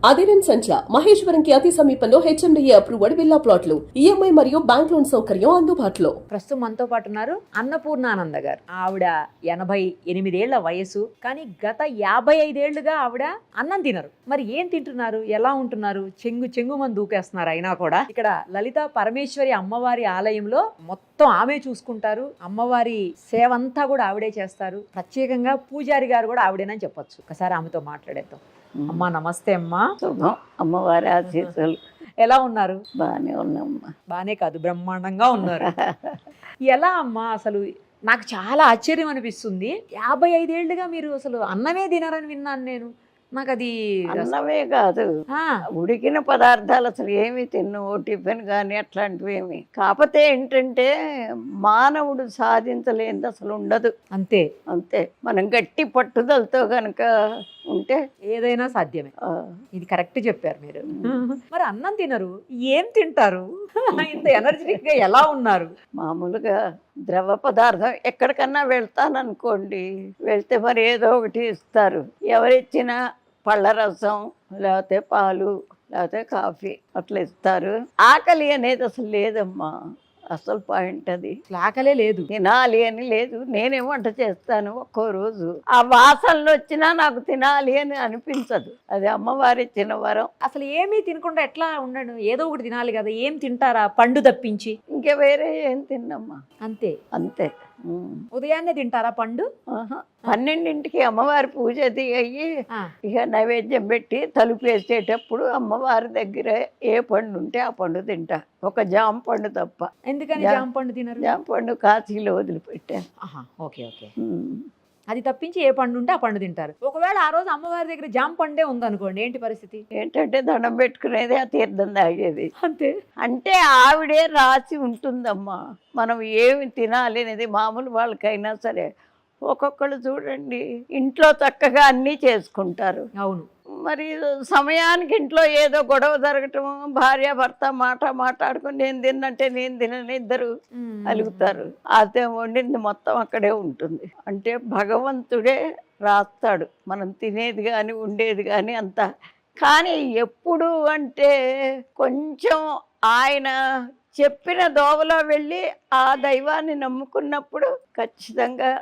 అదిరెన్ సంచ మహేశ్వరంకి అతి సమీపంలో HMDA approved villa ప్లాట్లు ఈఎంఐ మరియు బ్యాంక్ లోన్ సౌకర్యం అందుబాటులో. ప్రస్తుతం మనతో పాటు ఉన్నారు అన్నపూర్ణానంద గారు. ఆవిడ 88 ఏళ్ల వయసు, కానీ గత 55 ఏళ్లుగా ఆవిడ అన్నం తినరు. మరి ఏం తింటున్నారు, ఎలా ఉంటున్నారు? చెంగు మంది దూకేస్తున్నారు. అయినా కూడా ఇక్కడ లలితా పరమేశ్వరి అమ్మవారి ఆలయంలో మొత్తం ఆమె చూసుకుంటారు. అమ్మవారి సేవ అంతా కూడా ఆవిడే చేస్తారు. ప్రత్యేకంగా పూజారి గారు కూడా ఆవిడేనని చెప్పొచ్చు. ఒకసారి ఆమెతో మాట్లాడేద్దాం. అమ్మా నమస్తే అమ్మా. శుభం. అమ్మవారి ఆశీస్సులు. ఎలా ఉన్నారు? బాగానే ఉన్నామ్మా. బానే కాదు, బ్రహ్మాండంగా ఉన్నారు. ఎలా అమ్మా? అసలు నాకు చాలా ఆశ్చర్యం అనిపిస్తుంది. 55 ఏళ్లుగా మీరు అసలు అన్నమే తినారని విన్నాను నేను. నాకు అది అన్నమే కాదు, ఉడికిన పదార్థాలు అసలు ఏమి తిన్ను, టిఫిన్ కానీ అట్లాంటివి ఏమి. కాకపోతే ఏంటంటే మానవుడు సాధించలేనిది అసలు ఉండదు. అంతే అంతే. మనం గట్టి పట్టుదలతో కనుక ఉంటే ఏదైనా సాధ్యమే. ఇది కరెక్ట్ చెప్పారు మీరు. మరి అన్నం తినరు, ఏం తింటారు? ఇంత ఎనర్జెటిక్ గా ఎలా ఉన్నారు? మామూలుగా ద్రవ పదార్థం ఎక్కడికన్నా వెళ్తాననుకోండి, వెళ్తే మరి ఏదో ఒకటి ఇస్తారు. ఎవరిచ్చినా పళ్ళ రసం, లేకపోతే పాలు, లేకపోతే కాఫీ అట్లా ఇస్తారు. ఆకలి అనేది అసలు లేదమ్మా. అసలు పాయింట్ అది. ఆకలే లేదు, తినాలి అని లేదు. నేనే వంట చేస్తాను ఒక్కో రోజు. ఆ వాసనలు వచ్చినా నాకు తినాలి అని అనిపించదు. అది అమ్మవారి ఇచ్చిన వరం. అసలు ఏమీ తినకుండా ఎట్లా ఉండను? ఏదో ఒకటి తినాలి కదా. ఏం తింటారా? పండు తప్పించి ఇంకా వేరే ఏం తిన్నమ్మా. అంతే అంతే. ఉదయాన్నే తింటారా పండు? 12ంటికి అమ్మవారి పూజ అది అయ్యి ఇక నైవేద్యం పెట్టి తలుపు వేసేటప్పుడు అమ్మవారి దగ్గర ఏ పండు ఉంటే ఆ పండు తింటా. ఒక జామ పండు తప్ప. ఎందుకని జామ పండు తినరు? జామ పండు కాశీలో వదిలిపెట్టాను. Okay okay. అది తప్పించి ఏ పండు ఉంటే ఆ పండు తింటారు. ఒకవేళ ఆ రోజు అమ్మవారి దగ్గర జామ పండే ఉందనుకోండి, ఏంటి పరిస్థితి? ఏంటంటే దండం పెట్టుకునేది, ఆ తీర్థం తాగేది. అంతే. అంటే ఆవిడే రాసి ఉంటుందమ్మా మనం ఏమి తినాలి అనేది. మామూలు వాళ్ళకైనా సరే ఒక్కొక్కళ్ళు చూడండి ఇంట్లో చక్కగా అన్నీ చేసుకుంటారు. అవును. మరి సమయానికి ఇంట్లో ఏదో గొడవ జరగటం, భార్య భర్త మాట్లాడుకుని నేను తిన్నంటే నేను తినని ఇద్దరు అలుగుతారు. అదే వండింది మొత్తం అక్కడే ఉంటుంది. అంటే భగవంతుడే రాస్తాడు మనం తినేది కానీ ఉండేది కానీ అంతా. కానీ ఎప్పుడు అంటే కొంచెం ఆయన చెప్పిన దోవలో వెళ్ళి ఆ దైవాన్ని నమ్ముకున్నప్పుడు ఖచ్చితంగా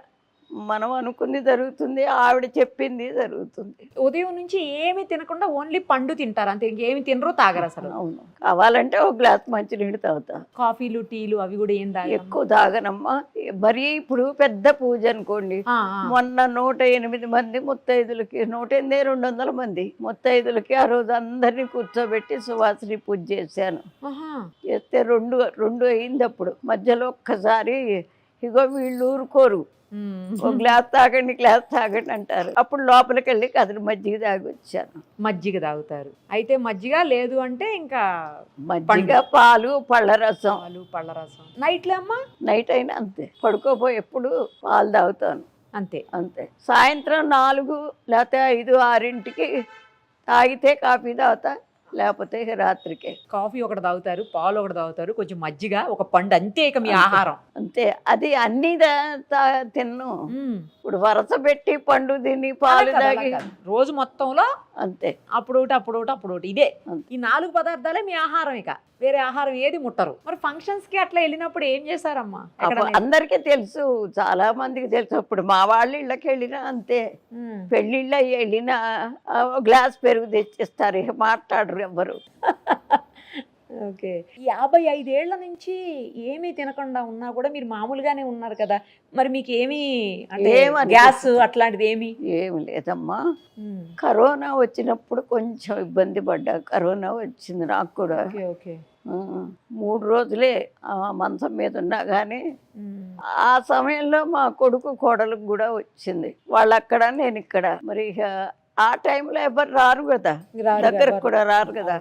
మనం అనుకుంది జరుగుతుంది, ఆవిడ చెప్పింది జరుగుతుంది. ఉదయం నుంచి ఏమి తినకుండా ఓన్లీ పండు తింటారు అంతే, ఇంకేమి తినరు, తాగరు అసలు? అవును. కావాలంటే ఒక గ్లాస్ మంచినీళ్ళు తాగుతా. కాఫీలు టీలు అవి కూడా ఏం తాగరు? ఎక్కువ తాగనమ్మా. మరీ ఇప్పుడు పెద్ద పూజ అనుకోండి, మొన్న 108 మంది ముత్తైదులకి, 108 200 మంది ముత్తైదులకి ఆ రోజు అందరినీ కూర్చోబెట్టి సువాసిని పూజ చేశాను. చేస్తే రెండు అయింది. అప్పుడు మధ్యలో ఒక్కసారి ఇగో వీళ్ళు ఊరుకోరు, ఒక గ్లాస్ తాగండి అంటారు. అప్పుడు లోపలికి వెళ్ళి కదిలి మజ్జిగ తాగి వచ్చాను. మజ్జిగ తాగుతారు అయితే? మజ్జిగ లేదు అంటే ఇంకా మజ్జిగ, పాలు, పళ్ళ రసం. నైట్లో అమ్మా? నైట్ అయినా అంతే. పడుకోపోయి ఎప్పుడు పాలు తాగుతాను. అంతే అంతే. సాయంత్రం 4 లేకపోతే 5 6ంటికి తాగితే కాఫీ తాగుతా, లేకపోతే రాత్రికే. కాఫీ ఒకటి తాగుతారు, పాలు ఒకటి తాగుతారు, కొంచెం మజ్జిగ, ఒక పండు, అంతే. ఇక మీ ఆహారం అంతే. అది అన్ని తిన్ను. ఇప్పుడు వరస పెట్టి పండు తిని పాలు తాగి రోజు మొత్తంలో అంతే. అప్పుడు ఇదే ఈ 4 పదార్థాలే మీ ఆహారం. ఇక వేరే ఆహారం ఏది ముట్టరు. మరి ఫంక్షన్స్ కి అట్లా వెళ్ళినప్పుడు ఏం చేశారమ్మా? అందరికీ తెలుసు, చాలా మందికి తెలుసు. ఇప్పుడు మా వాళ్ళ ఇళ్ళకి వెళ్ళినా అంతే. పెళ్ళిళ్ళ వెళ్ళినా గ్లాస్ పెరుగు తెచ్చిస్తారు, ఇక మాట్లాడరు ఎవ్వరు. ఓకే. 55 ఏళ్ల నుంచి ఏమీ తినకుండా ఉన్నా కూడా మీరు మామూలుగానే ఉన్నారు కదా. మరి మీకు ఏమీ గ్యాస్ అట్లాంటిది ఏమి లేదమ్మా. కరోనా వచ్చినప్పుడు కొంచెం ఇబ్బంది పడ్డా. కరోనా వచ్చింది నాకు కూడా. 3 రోజులే మంచం మీద ఉన్నా కానీ ఆ సమయంలో మా కొడుకు కోడలకు కూడా వచ్చింది. వాళ్ళు అక్కడ, నేను ఇక్కడ. మరి ఆ టైంలో ఎవరు రారు కదా, దగ్గరకు కూడా రారు కదా.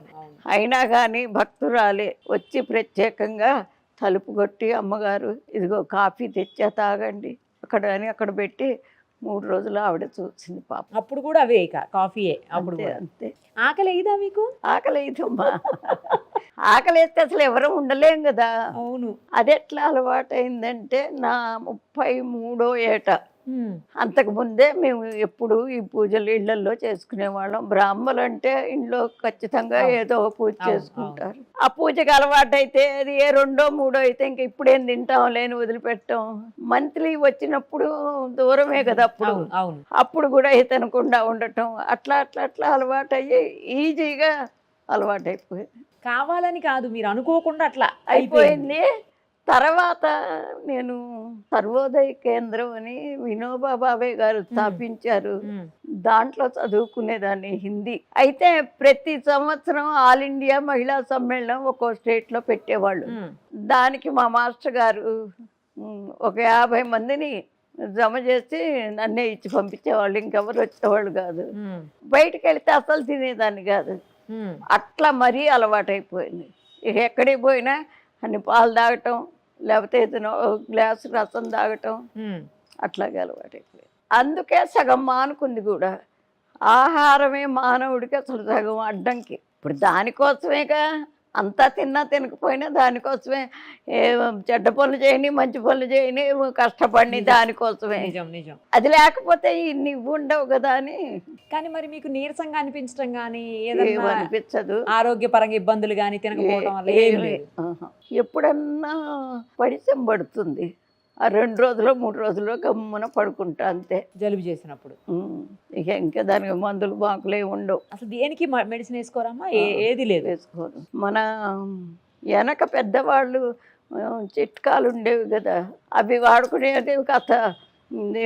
అయినా కానీ భక్తురాలే వచ్చి ప్రత్యేకంగా తలుపు కొట్టి, అమ్మగారు ఇదిగో కాఫీ తెచ్చా తాగండి అక్కడ అని అక్కడ పెట్టి 3 రోజులు ఆవిడ చూసింది పాప. అప్పుడు కూడా అవే ఇక కాఫీయే? అప్పుడు అంతే. ఆకలి అయ్యిదా మీకు? ఆకలి అయ్యిదమ్మా. ఆకలి వేస్తే అసలు ఎవరు ఉండలేం కదా. అవును. అది ఎట్లా అలవాటు అయిందంటే నా 33వ ఏట అంతకు ముందే మేము ఎప్పుడు ఈ పూజలు ఇళ్లలో చేసుకునేవాళ్ళం. బ్రాహ్మలు అంటే ఇంట్లో ఖచ్చితంగా ఏదో ఒక పూజ చేసుకుంటారు. ఆ పూజకి అలవాటు అయితే అది ఏ 2, 3 అయితే ఇంక ఇప్పుడేం తింటాం లేని వదిలిపెట్టాం. మంత్లీ వచ్చినప్పుడు దూరమే కదా అప్పుడు, అప్పుడు కూడా తినకుండా ఉండటం అట్లా అట్లా అట్లా అలవాటు అయ్యి ఈజీగా అలవాటు అయిపోయింది. కావాలని కాదు, మీరు అనుకోకుండా అట్లా అయిపోయింది. తర్వాత నేను సర్వోదయ కేంద్రం అని వినోబా భావే గారు స్థాపించారు. దాంట్లో చదువుకునేదాన్ని హిందీ. అయితే ప్రతి సంవత్సరం ఆల్ ఇండియా మహిళా సమ్మేళనం ఒక్కో స్టేట్లో పెట్టేవాళ్ళు. దానికి మా మాస్టర్ గారు ఒక 50 మందిని జమ చేసి నన్నే ఇచ్చి పంపించేవాళ్ళు. ఇంకెవరు వచ్చేవాళ్ళు కాదు. బయటకు వెళితే అసలు తినేదాన్ని కాదు. అట్లా మరీ అలవాటైపోయింది. ఎక్కడికి పోయినా అన్ని పాలు తాగటం, లేకపోతే ఏదైనా గ్లాసు రసం తాగటం, అట్లాగే అలవాటైపోయింది. అందుకే సగం మానుకుంది కూడా. ఆహారమే మానవుడికి అసలు సగం అడ్డంకి. ఇప్పుడు దానికోసమేగా అంతా తిన్నా తినకపోయినా దానికోసమే చెడ్డ పనులు చేయని మంచి పనులు చేయని కష్టపడి దానికోసమే. అది లేకపోతే ఇన్ని ఉండవు కదా అని. కానీ మరి మీకు నీరసంగా అనిపించడం కానీ అనిపించదు, ఆరోగ్యపరంగా ఇబ్బందులు కానీ తినకపోవడం వల్ల ఎప్పుడన్నా పడిసం పడుతుంది. ఆ 2 రోజులు 3 రోజుల్లో గమ్మున పడుకుంటా అంతే. జలుబు చేసినప్పుడు ఇంకా దానికి మందులు బాకులే ఉండవు. అసలు దేనికి మెడిసిన్ వేసుకోరమ్మా? ఏది లేదు, వేసుకోరు. మన వెనక పెద్దవాళ్ళు చిట్కాలు ఉండేవి కదా, అవి వాడుకునేది కథ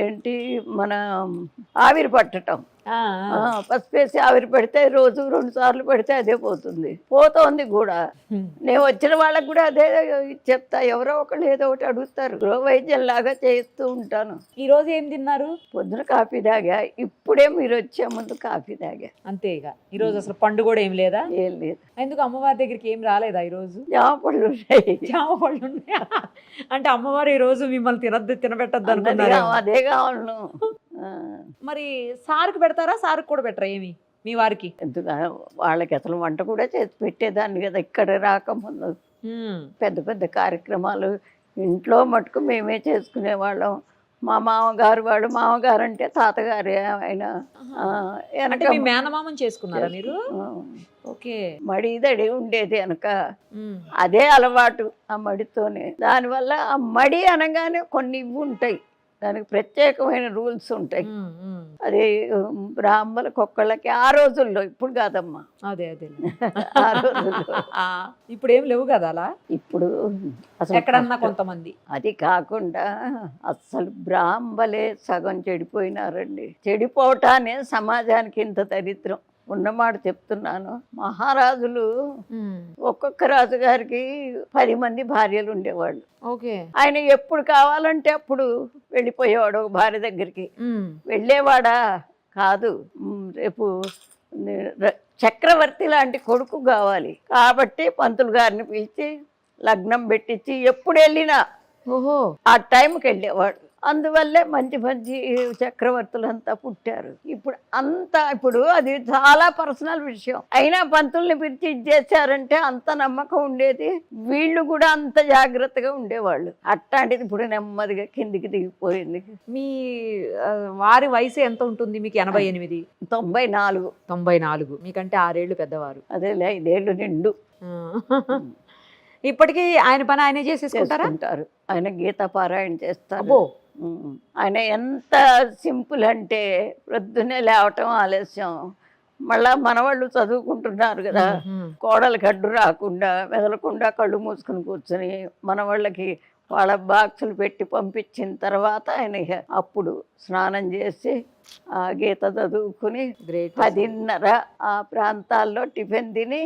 ఏంటి, మన ఆవిరి పట్టటం. పసిపేసి ఆవిరి పెడితే రోజు 2 సార్లు పెడితే అదే పోతోంది కూడా. నేను వచ్చిన వాళ్ళకి కూడా అదే చెప్తా. ఎవరో ఒకళ్ళు ఏదో ఒకటి అడుగుతారు. వైద్యం లాగా చేస్తూ ఉంటాను. ఈ రోజు ఏం తిన్నారు? పొద్దున కాఫీ తాగా. ఇప్పుడే మీరు వచ్చే ముందు కాఫీ తాగా అంతే. ఇక ఈ రోజు అసలు పండు కూడా ఏం లేదా? ఏం లేదు. ఎందుకు అమ్మవారి దగ్గరికి ఏం రాలేదా ఈ రోజు? జామ పళ్ళు ఉన్నాయి. జామ పళ్ళు ఉన్నాయా? అంటే అమ్మవారు ఈ రోజు మిమ్మల్ని తినబెట్టద్దు అనుకున్నారు. అదే కావాలను. మరి సార్కి పెడతారా? సార్కి కూడా పెట్టరా ఏమి మీ వారికి? వాళ్ళకి అసలు వంట కూడా చేసి పెట్టేదాన్ని కదా ఇక్కడ రాకముందు. పెద్ద పెద్ద కార్యక్రమాలు ఇంట్లో మటుకు మేమే చేసుకునేవాళ్ళం. మా మామగారు అంటే తాతగారే ఆయన. మేనమామని చేసుకున్నారా మీరు? ఓకే. మడిదడి ఉండేది వెనక, అదే అలవాటు ఆ మడితోనే. దానివల్ల ఆ మడి అనగానే కొన్ని ఇవి ఉంటాయి, దానికి ప్రత్యేకమైన రూల్స్ ఉంటాయి. అది బ్రాహ్మణులకు ఒక్కళ్ళకి ఆ రోజుల్లో, ఇప్పుడు కాదమ్మా. అదే అదే ఆ రోజుల్లో. ఇప్పుడు ఏం లేవు కదా అలా. ఇప్పుడు అసలు ఎక్కడన్నా కొంతమంది. అది కాకుండా అసలు బ్రాహ్మలే సగం చెడిపోయినారండి. చెడిపోవటానే సమాజానికి ఇంత దరిద్రం. ఉన్నమాట చెప్తున్నాను. మహారాజులు ఒక్కొక్క రాజుగారికి 10 మంది భార్యలు ఉండేవాళ్ళు. ఆయన ఎప్పుడు కావాలంటే అప్పుడు వెళ్ళిపోయేవాడు ఒక భార్య దగ్గరికి. వెళ్ళేవాడా కాదు. రేపు చక్రవర్తి లాంటి కొడుకు కావాలి కాబట్టి పంతులు గారిని పిలిచి లగ్నం పెట్టించి ఎప్పుడు వెళ్ళినా ఆ టైంకి వెళ్ళేవాడు. అందువల్లే మంచి మంచి చక్రవర్తులంతా పుట్టారు. ఇప్పుడు అది చాలా పర్సనల్ విషయం. అయినా పంతుల్ని పిలిచి ఇచ్చేసారంటే అంత నమ్మకం ఉండేది. వీళ్ళు కూడా అంత జాగ్రత్తగా ఉండేవాళ్ళు. అట్లాంటిది ఇప్పుడు నెమ్మదిగా కిందికి దిగిపోయింది. మీ వారి వయసు ఎంత ఉంటుంది? మీకు 88. 94. 94. మీకంటే 6 ఏళ్ళు పెద్దవారు. అదేలే, 5 ఏళ్ళు నిండు. ఇప్పటికీ ఆయన పని ఆయనే చేసేసుకుంటారు. ఆయన గీతా పారాయణ చేస్తారు. ఆయన ఎంత సింపుల్ అంటే ప్రొద్దునే లేవటం ఆలస్యం. మళ్ళా మనవాళ్ళు చదువుకుంటున్నారు కదా, కోడలికి అడ్డు రాకుండా మెదలకుండా కళ్ళు మూసుకుని కూర్చొని మనవాళ్ళకి వాళ్ళ బాక్సులు పెట్టి పంపించిన తర్వాత ఆయన అప్పుడు స్నానం చేసి ఆ గీత చదువుకుని 10:30 ఆ ప్రాంతాల్లో టిఫిన్ తిని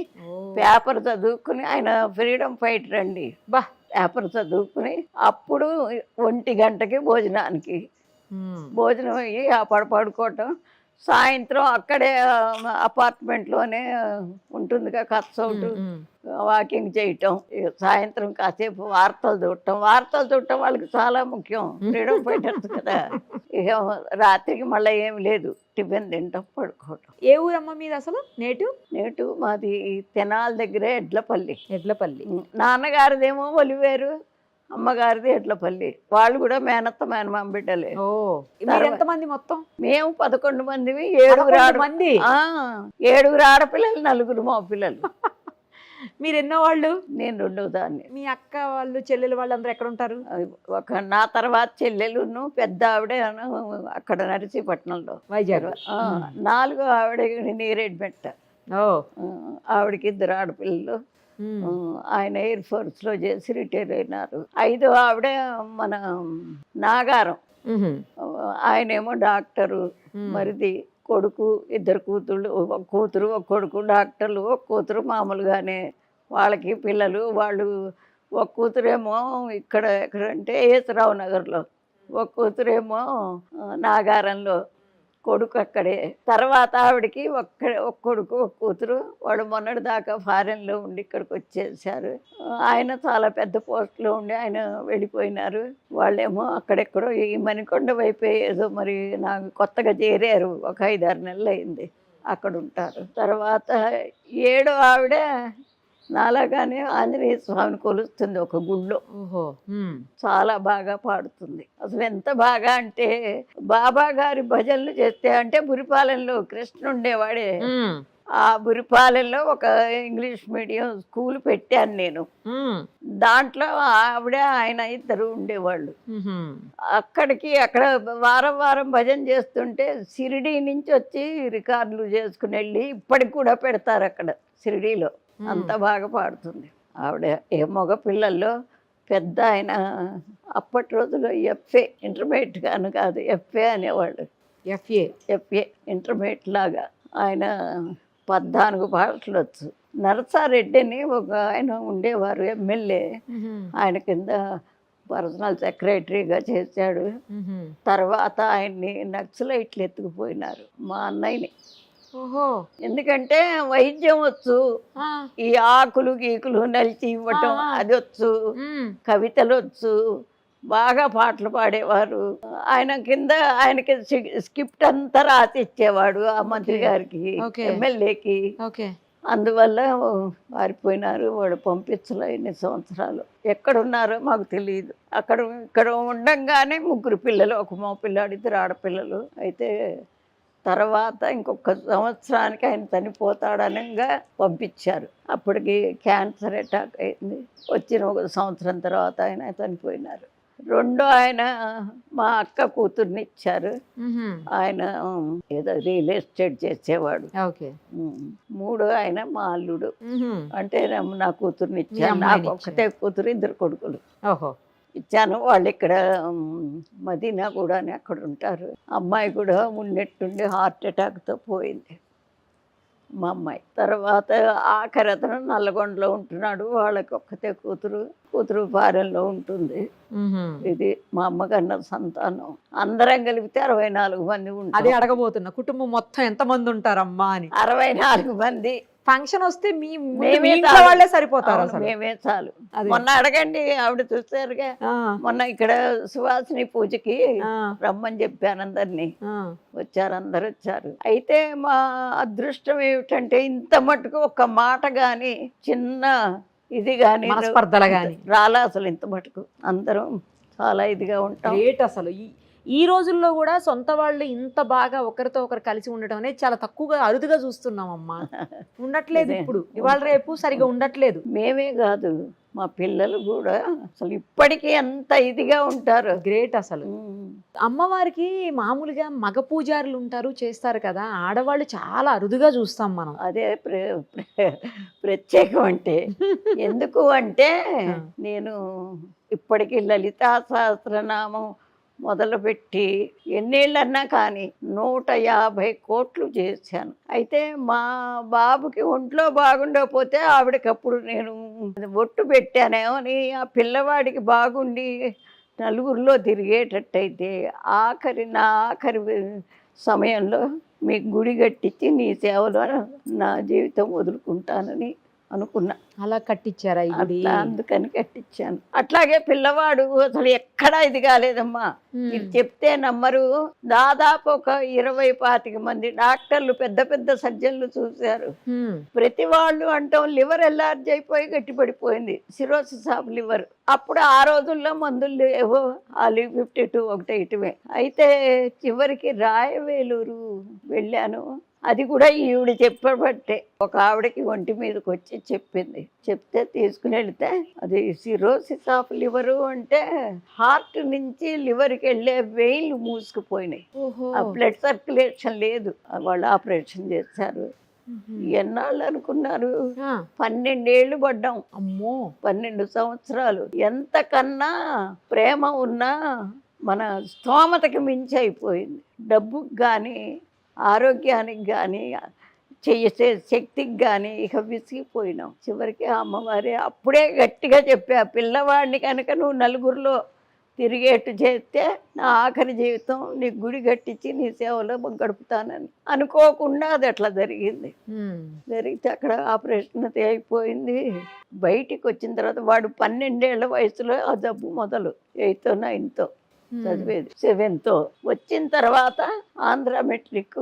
పేపర్ చదువుకుని, ఆయన ఫ్రీడమ్ ఫైటర్ అండి. పేపర్ చదువుకుని అప్పుడు 1 గంటకి భోజనానికి భోజనం అయ్యి ఆ పడుకోవటం. సాయంత్రం అక్కడే అపార్ట్మెంట్లోనే ఉంటుందిగా కత్సౌట్, వాకింగ్ చేయటం. సాయంత్రం కాసేపు వార్తలు చూడటం వాళ్ళకి చాలా ముఖ్యం. ఫ్రీడమ్ ఫైటర్స్ కదా. ఇక రాత్రికి మళ్ళీ ఏం లేదు, టిఫిన్ తింటాం, పడుకోవటం. ఏ ఊరమ్మ మీద అసలు? నేటు మాది తెనాల దగ్గరే ఎడ్లపల్లి. ఎడ్లపల్లి. నాన్నగారిదేమో ఒలివేరు, అమ్మగారిది ఎడ్లపల్లి. వాళ్ళు కూడా మేనత్త మేనమామ బిడ్డలే. ఓ మీరు ఎంతమంది మొత్తం? మేము 11 మందివి. 11 మంది. 7 ఆడపిల్లలు, 4 మా పిల్లలు. మీరు ఎన్నో వాళ్ళు? నేను 2వ దాన్ని. మీ అక్క వాళ్ళు చెల్లెలు వాళ్ళు అందరూ ఎక్కడ ఉంటారు? నా తర్వాత చెల్లెలును పెద్ద ఆవిడ అక్కడ నరసీపట్నంలో, వైజాగ్. 4వ ఆవిడ నీరేడ్మెట్ట. ఆవిడకి 2 ఆడపిల్లలు. ఆయన ఎయిర్ ఫోర్స్లో చేసి రిటైర్ అయినారు. 5వ ఆవిడ మన నాగారం. ఆయనేమో డాక్టరు. మరిది కొడుకు, 2 కూతుళ్ళు, ఒక కూతురు ఒక కొడుకు డాక్టర్లు, ఒక కూతురు మామూలుగానే వాళ్ళకి పిల్లలు. వాళ్ళు ఒక కూతురేమో ఎక్కడంటే ఏసరావు నగర్లో, ఒక కూతురేమో నాగారంలో, కొడుకు అక్కడే. తర్వాత ఆవిడకి ఒక కొడుకు ఒక కూతురు. వాడు మొన్నటి దాకా ఫారెన్లో ఉండి ఇక్కడికి వచ్చేసారు. ఆయన చాలా పెద్ద పోస్ట్లో ఉండి ఆయన వెళ్ళిపోయినారు. వాళ్ళేమో అక్కడెక్కడో ఈ మణికొండ వైపు ఏదో మరి నాకు కొత్తగా చేరారు. ఒక 5-6 నెలలు అయింది అక్కడ ఉంటారు. తర్వాత 7వ ఆవిడ నాలాగానే ఆంజనేయ స్వామిని కొలుస్తుంది ఒక గుళ్ళో. చాలా బాగా పాడుతుంది. అసలు ఎంత బాగా అంటే బాబా గారి భజనలు చేస్తే, అంటే బురిపాలెంలో కృష్ణ ఉండేవాడే, ఆ బురిపాలెంలో ఒక ఇంగ్లీష్ మీడియం స్కూల్ పెట్టాను నేను. దాంట్లో ఆవిడ ఆయన 2 ఉండేవాళ్ళు. అక్కడ వారం భజన చేస్తుంటే షిరిడీ నుంచి వచ్చి రికార్డులు చేసుకుని వెళ్ళి ఇప్పటికి కూడా పెడతారు అక్కడ షిరిడీలో. అంత బాగా పాడుతుంది ఆవిడ. ఏ మగ పిల్లల్లో పెద్ద ఆయన అప్పటి రోజుల్లో FA ఇంటర్మీడియట్ గాను కాదు, FA అనేవాళ్ళు. FA ఇంటర్మీడియట్ లాగా. ఆయన 14 పాటలు వచ్చు. నరసారెడ్డి అని ఒక ఆయన ఉండేవారు, ఎమ్మెల్యే. ఆయన కింద పర్సనల్ సెక్రటరీగా చేశాడు. తర్వాత ఆయన్ని నక్సలైట్లు ఎత్తుకుపోయినారు, మా అన్నయ్యని. ఎందుకంటే వైద్యం వచ్చు, ఈ ఆకులు గీకులు నలిచి ఇవ్వటం అది వచ్చు, కవితలు వచ్చు, బాగా పాటలు పాడేవారు. ఆయన కింద ఆయనకి స్క్రిప్ట్ అంతా రాసి ఇచ్చేవాడు ఆ మంత్రి గారికి, ఎమ్మెల్యేకి. అందువల్ల వారిపోయినారు. వాడు పంపించలే ఇన్ని సంవత్సరాలు. ఎక్కడున్నారో మాకు తెలియదు. ఇక్కడ ఉండంగానే 3 పిల్లలు, ఒక మగ పిల్లాడు, 2 ఆడపిల్లలు. అయితే తర్వాత ఇంకొక సంవత్సరానికి ఆయన చనిపోతాడనగా పంపించారు. అప్పటికి క్యాన్సర్ అటాక్ అయింది. వచ్చిన 1 సంవత్సరం తర్వాత ఆయన చనిపోయినారు. 2 ఆయన మా అక్క కూతుర్ని ఇచ్చారు. ఆయన ఏదో రియల్ ఎస్టేట్ చేసేవాడు. 3 ఆయన మా అల్లుడు. అంటే నా కూతుర్ని ఇచ్చారు. నాకు ఒక్కతే కూతురు, 2 కొడుకులు ఇచ్చాను. వాళ్ళు ఇక్కడ మదీనా కూడా అక్కడ ఉంటారు. అమ్మాయి కూడా ఉన్నట్టుండి హార్ట్ అటాక్తో పోయింది మా అమ్మాయి. తర్వాత ఆఖరి అతను నల్లగొండలో ఉంటున్నాడు. వాళ్ళకి ఒక్కతే కూతురు ఫారెన్లో ఉంటుంది. ఇది మా అమ్మకన్న సంతానం. అందరం కలిపితే 64 మంది ఉంటారు. అదే అడగబోతున్నా, కుటుంబం మొత్తం ఎంతమంది ఉంటారమ్మా అని. 64 మంది. ఫంక్షన్ వస్తే వాళ్ళే సరిపోతారు. మేమే చాలు. మొన్న అడగండి, ఆవిడ చూసారుగా. మొన్న ఇక్కడ సువాసిని పూజకి రమ్మని చెప్పాను అందరినీ. వచ్చారు, అందరు వచ్చారు. అయితే మా అదృష్టం ఏమిటంటే ఇంత మటుకు ఒక మాట గాని, చిన్న ఇది గాని, స్పర్ధలు గాని రాలా అసలు. ఇంత మటుకు అందరం చాలా ఇదిగా ఉంటాం. అసలు ఈ రోజుల్లో కూడా సొంత వాళ్ళు ఇంత బాగా ఒకరితో ఒకరు కలిసి ఉండటం అనేది చాలా తక్కువగా, అరుదుగా చూస్తున్నాం అమ్మా. ఉండట్లేదు ఇప్పుడు, ఇవాళ రేపు సరిగా ఉండట్లేదు. మేమే కాదు, మా పిల్లలు కూడా అసలు ఇప్పటికీ అంత ఇదిగా ఉంటారు. గ్రేట్ అసలు. అమ్మవారికి మామూలుగా మగ పూజారులు ఉంటారు, చేస్తారు కదా. ఆడవాళ్ళు చాలా అరుదుగా చూస్తాం మనం. అదే ప్రత్యేకం అంటే. ఎందుకు అంటే నేను ఇప్పటికీ లలితా సహస్రనామం మొదలుపెట్టి ఎన్నేళ్ళన్నా కానీ 150 కోట్లు చేశాను. అయితే మా బాబుకి ఒంట్లో బాగుండకపోతే ఆవిడకప్పుడు నేను ఒట్టు పెట్టానేమో అని, ఆ పిల్లవాడికి బాగుండి నలుగురిలో తిరిగేటట్టయితే నా ఆఖరి సమయంలో మీకు గుడి కట్టించి నీ సేవలో నా జీవితం వదులుకుంటానని అనుకున్నా. అలా కట్టించారా ఈ గుడి? అట్లా అందుకని కట్టించాను. అట్లాగే పిల్లవాడు అసలు ఎక్కడా ఇది కాలేదమ్మా. ఇది చెప్తే నమ్మరు. దాదాపు ఒక 20-25 మంది డాక్టర్లు, పెద్ద పెద్ద సర్జన్లు చూశారు. ప్రతి వాళ్ళు అంటాం లివర్ ఎల్లార్జ్ అయిపోయి గట్టిపడిపోయింది, సిరోసిస్ ఆఫ్ లివర్. అప్పుడు ఆ రోజుల్లో మందులు ఏవో ఆలివ్ 52 ఒకటే ఇటువే. అయితే చివరికి రాయవేలూరు వెళ్ళాను. అది కూడా ఈవిడ చెప్పబట్టే. ఒక ఆవిడకి ఒంటి మీదకి వచ్చి చెప్పింది. చెప్తే తీసుకుని వెళితే అది సిరోసిస్ ఆఫ్ లివరు అంటే హార్ట్ నుంచి లివర్కి వెళ్ళే వెయిన్లు మూసుకుపోయినాయి. ఆ బ్లడ్ సర్క్యులేషన్ లేదు. వాళ్ళు ఆపరేషన్ చేశారు. ఎన్నాళ్ళు అనుకున్నారు? 12 ఏళ్ళు పడ్డాం. అమ్మో, 12 సంవత్సరాలు. ఎంతకన్నా ప్రేమ ఉన్నా మన స్తోమతకి మించి అయిపోయింది. డబ్బుకి కానీ, ఆరోగ్యానికి కానీ, చేసే శక్తికి కానీ ఇక విసిగిపోయినాం. చివరికి అమ్మవారి అప్పుడే గట్టిగా చెప్పా, పిల్లవాడిని కనుక నువ్వు నలుగురిలో తిరిగేట్టు చేస్తే నా ఆఖరి జీవితం నీ గుడి కట్టించి నీ సేవలో గడుపుతానని. అనుకోకుండా అది అట్లా జరిగింది. జరిగితే అక్కడ ఆపరేషన్ అది అయిపోయింది. బయటికి వచ్చిన తర్వాత వాడు 12 ఏళ్ల వయసులో ఆ జబ్బు మొదలు 8th 9th చదివేది, 7th వచ్చిన తర్వాత ఆంధ్ర మెట్రిక్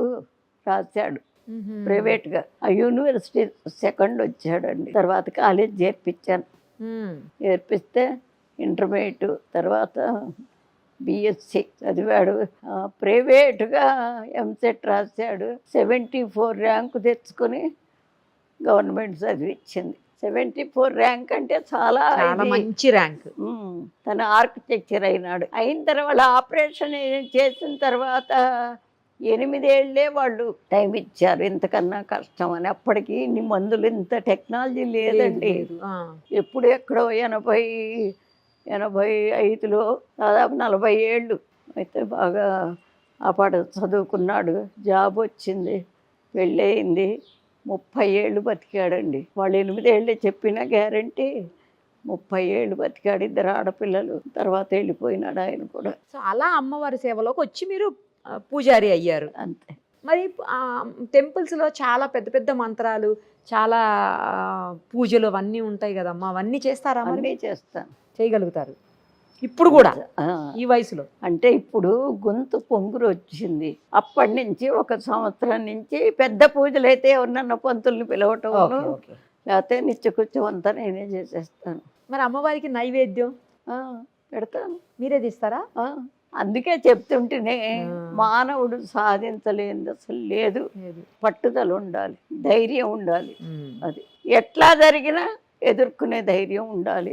రాశాడు ప్రైవేట్గా. ఆ యూనివర్సిటీ 2nd వచ్చాడండి. తర్వాత కాలేజ్ చేర్పించాను. చేర్పిస్తే ఇంటర్మీడియట్ తర్వాత బిఎస్సి చదివాడు. ప్రైవేటుగా ఎంసెట్ రాశాడు. 74 ర్యాంకు తెచ్చుకొని గవర్నమెంట్ చదివించింది. 74 ర్యాంక్ అంటే చాలా మంచి ర్యాంక్. తన ఆర్కిటెక్చర్ అయినాడు. అయిన తర్వాత ఆపరేషన్ చేసిన తర్వాత 8 ఏళ్లే వాళ్ళు టైం ఇచ్చారు. ఇంతకన్నా కష్టం అని. అప్పటికి ఇన్ని మందులు, ఇంత టెక్నాలజీ లేదండి. ఎప్పుడు ఎక్కడో 85లో దాదాపు 40 ఏళ్ళు అయితే బాగా ఆ పాట చదువుకున్నాడు. జాబ్ వచ్చింది, పెళ్ళయింది. 30 ఏళ్ళు బతికాడండి. వాళ్ళు 8 ఏళ్ళే చెప్పిన గ్యారంటీ 30 ఏళ్ళు బతికాడు. 2 ఆడపిల్లలు. తర్వాత వెళ్ళిపోయినాడు ఆయన కూడా. సో అలా అమ్మవారి సేవలోకి వచ్చి మీరు పూజారి అయ్యారు. అంతే. మరి టెంపుల్స్లో చాలా పెద్ద పెద్ద మంత్రాలు, చాలా పూజలు అవన్నీ ఉంటాయి కదమ్మా, అవన్నీ చేస్తారా? అన్నీ చేస్తాను. చేయగలుగుతారు ఇప్పుడు కూడా ఈ వయసులో? అంటే ఇప్పుడు గొంతు పొంగురు వచ్చింది. అప్పటి నుంచి 1 సంవత్సరం నుంచి పెద్ద పూజలు అయితే ఎవరినన్నా పంతుల్ని పిలవటం, లేకపోతే నిత్యకృత్యం అంతా నేనే చేసేస్తాను. మరి అమ్మవారికి నైవేద్యం పెడతాను. మీరే తీస్తారా? అందుకే చెప్తుంటేనే మానవుడు సాధించలేనిది అసలు లేదు. పట్టుదల ఉండాలి, ధైర్యం ఉండాలి. అది ఎట్లా జరిగినా ఎదుర్కొనే ధైర్యం ఉండాలి,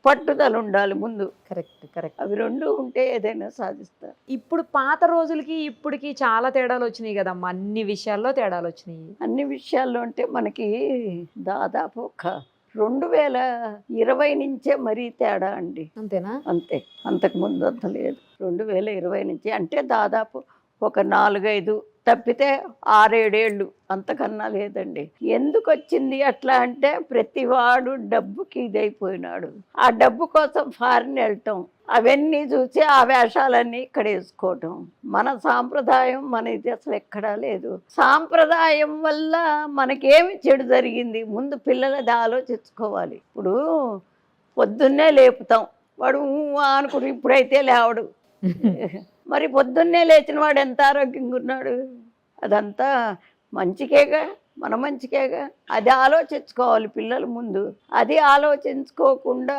పట్టుదల ఉండాలి ముందు. కరెక్ట్. అవి 2 ఉంటే ఏదైనా సాధిస్తారు. ఇప్పుడు పాత రోజులకి ఇప్పటికి చాలా తేడాలు వచ్చినాయి కదమ్మా. అన్ని విషయాల్లో తేడాలు వచ్చినాయి. అన్ని విషయాల్లో అంటే మనకి దాదాపు ఒక 2020 నుంచే మరీ తేడా అండి. అంతేనా? అంతే. అంతకుముందు అంత లేదు. 2020 నుంచి అంటే దాదాపు ఒక 4-5 తప్పితే 6-7 ఏళ్ళు, అంతకన్నా లేదండి. ఎందుకు వచ్చింది అట్లా అంటే ప్రతివాడు డబ్బుకి ఇదైపోయినాడు. ఆ డబ్బు కోసం ఫారిన్ వెళ్ళటం, అవన్నీ చూసి ఆ వేషాలన్నీ ఇక్కడ వేసుకోవటం. మన సాంప్రదాయం మన ఇది అసలు ఎక్కడా లేదు. సాంప్రదాయం వల్ల మనకేమి చెడు జరిగింది ముందు పిల్లలది ఆలోచించుకోవాలి. ఇప్పుడు పొద్దున్నే లేపుతాం, వాడు అనుకుని ఇప్పుడైతే లేవడు. మరి పొద్దున్నే లేచిన వాడు ఎంత ఆరోగ్యంగా ఉన్నాడు? అదంతా మంచికేగా, మన మంచికేగా. అది ఆలోచించుకోవాలి పిల్లలు ముందు. అది ఆలోచించుకోకుండా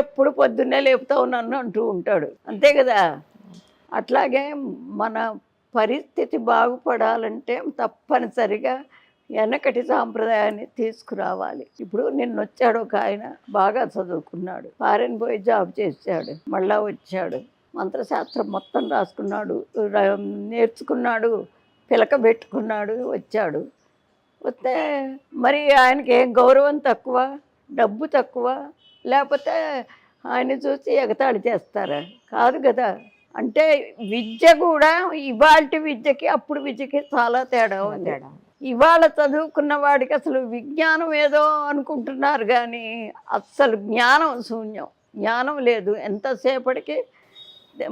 ఎప్పుడు పొద్దున్నే లేపుతావు నన్ను అంటూ ఉంటాడు. అంతే కదా. అట్లాగే మన పరిస్థితి బాగుపడాలంటే తప్పనిసరిగా వెనకటి సాంప్రదాయాన్ని తీసుకురావాలి. ఇప్పుడు నిన్నొచ్చాడు ఒక ఆయన, బాగా చదువుకున్నాడు, ఫారెన్ పోయి జాబ్ చేశాడు, మళ్ళా వచ్చాడు, మంత్రశాస్త్రం మొత్తం రాసుకున్నాడు, నేర్చుకున్నాడు, పిలక పెట్టుకున్నాడు, వచ్చాడు. వస్తే మరి ఆయనకి ఏం గౌరవం తక్కువ, డబ్బు తక్కువ, లేకపోతే ఆయన చూసి ఎగతాళి చేస్తారా? కాదు కదా. అంటే విద్య కూడా ఇవాళ విద్యకి అప్పుడు విద్యకి చాలా తేడా ఉంది. ఇవాళ చదువుకున్న వాడికి అసలు విజ్ఞానం ఏదో అనుకుంటున్నారు కానీ అస్సలు జ్ఞానం శూన్యం. జ్ఞానం లేదు. ఎంతసేపటికి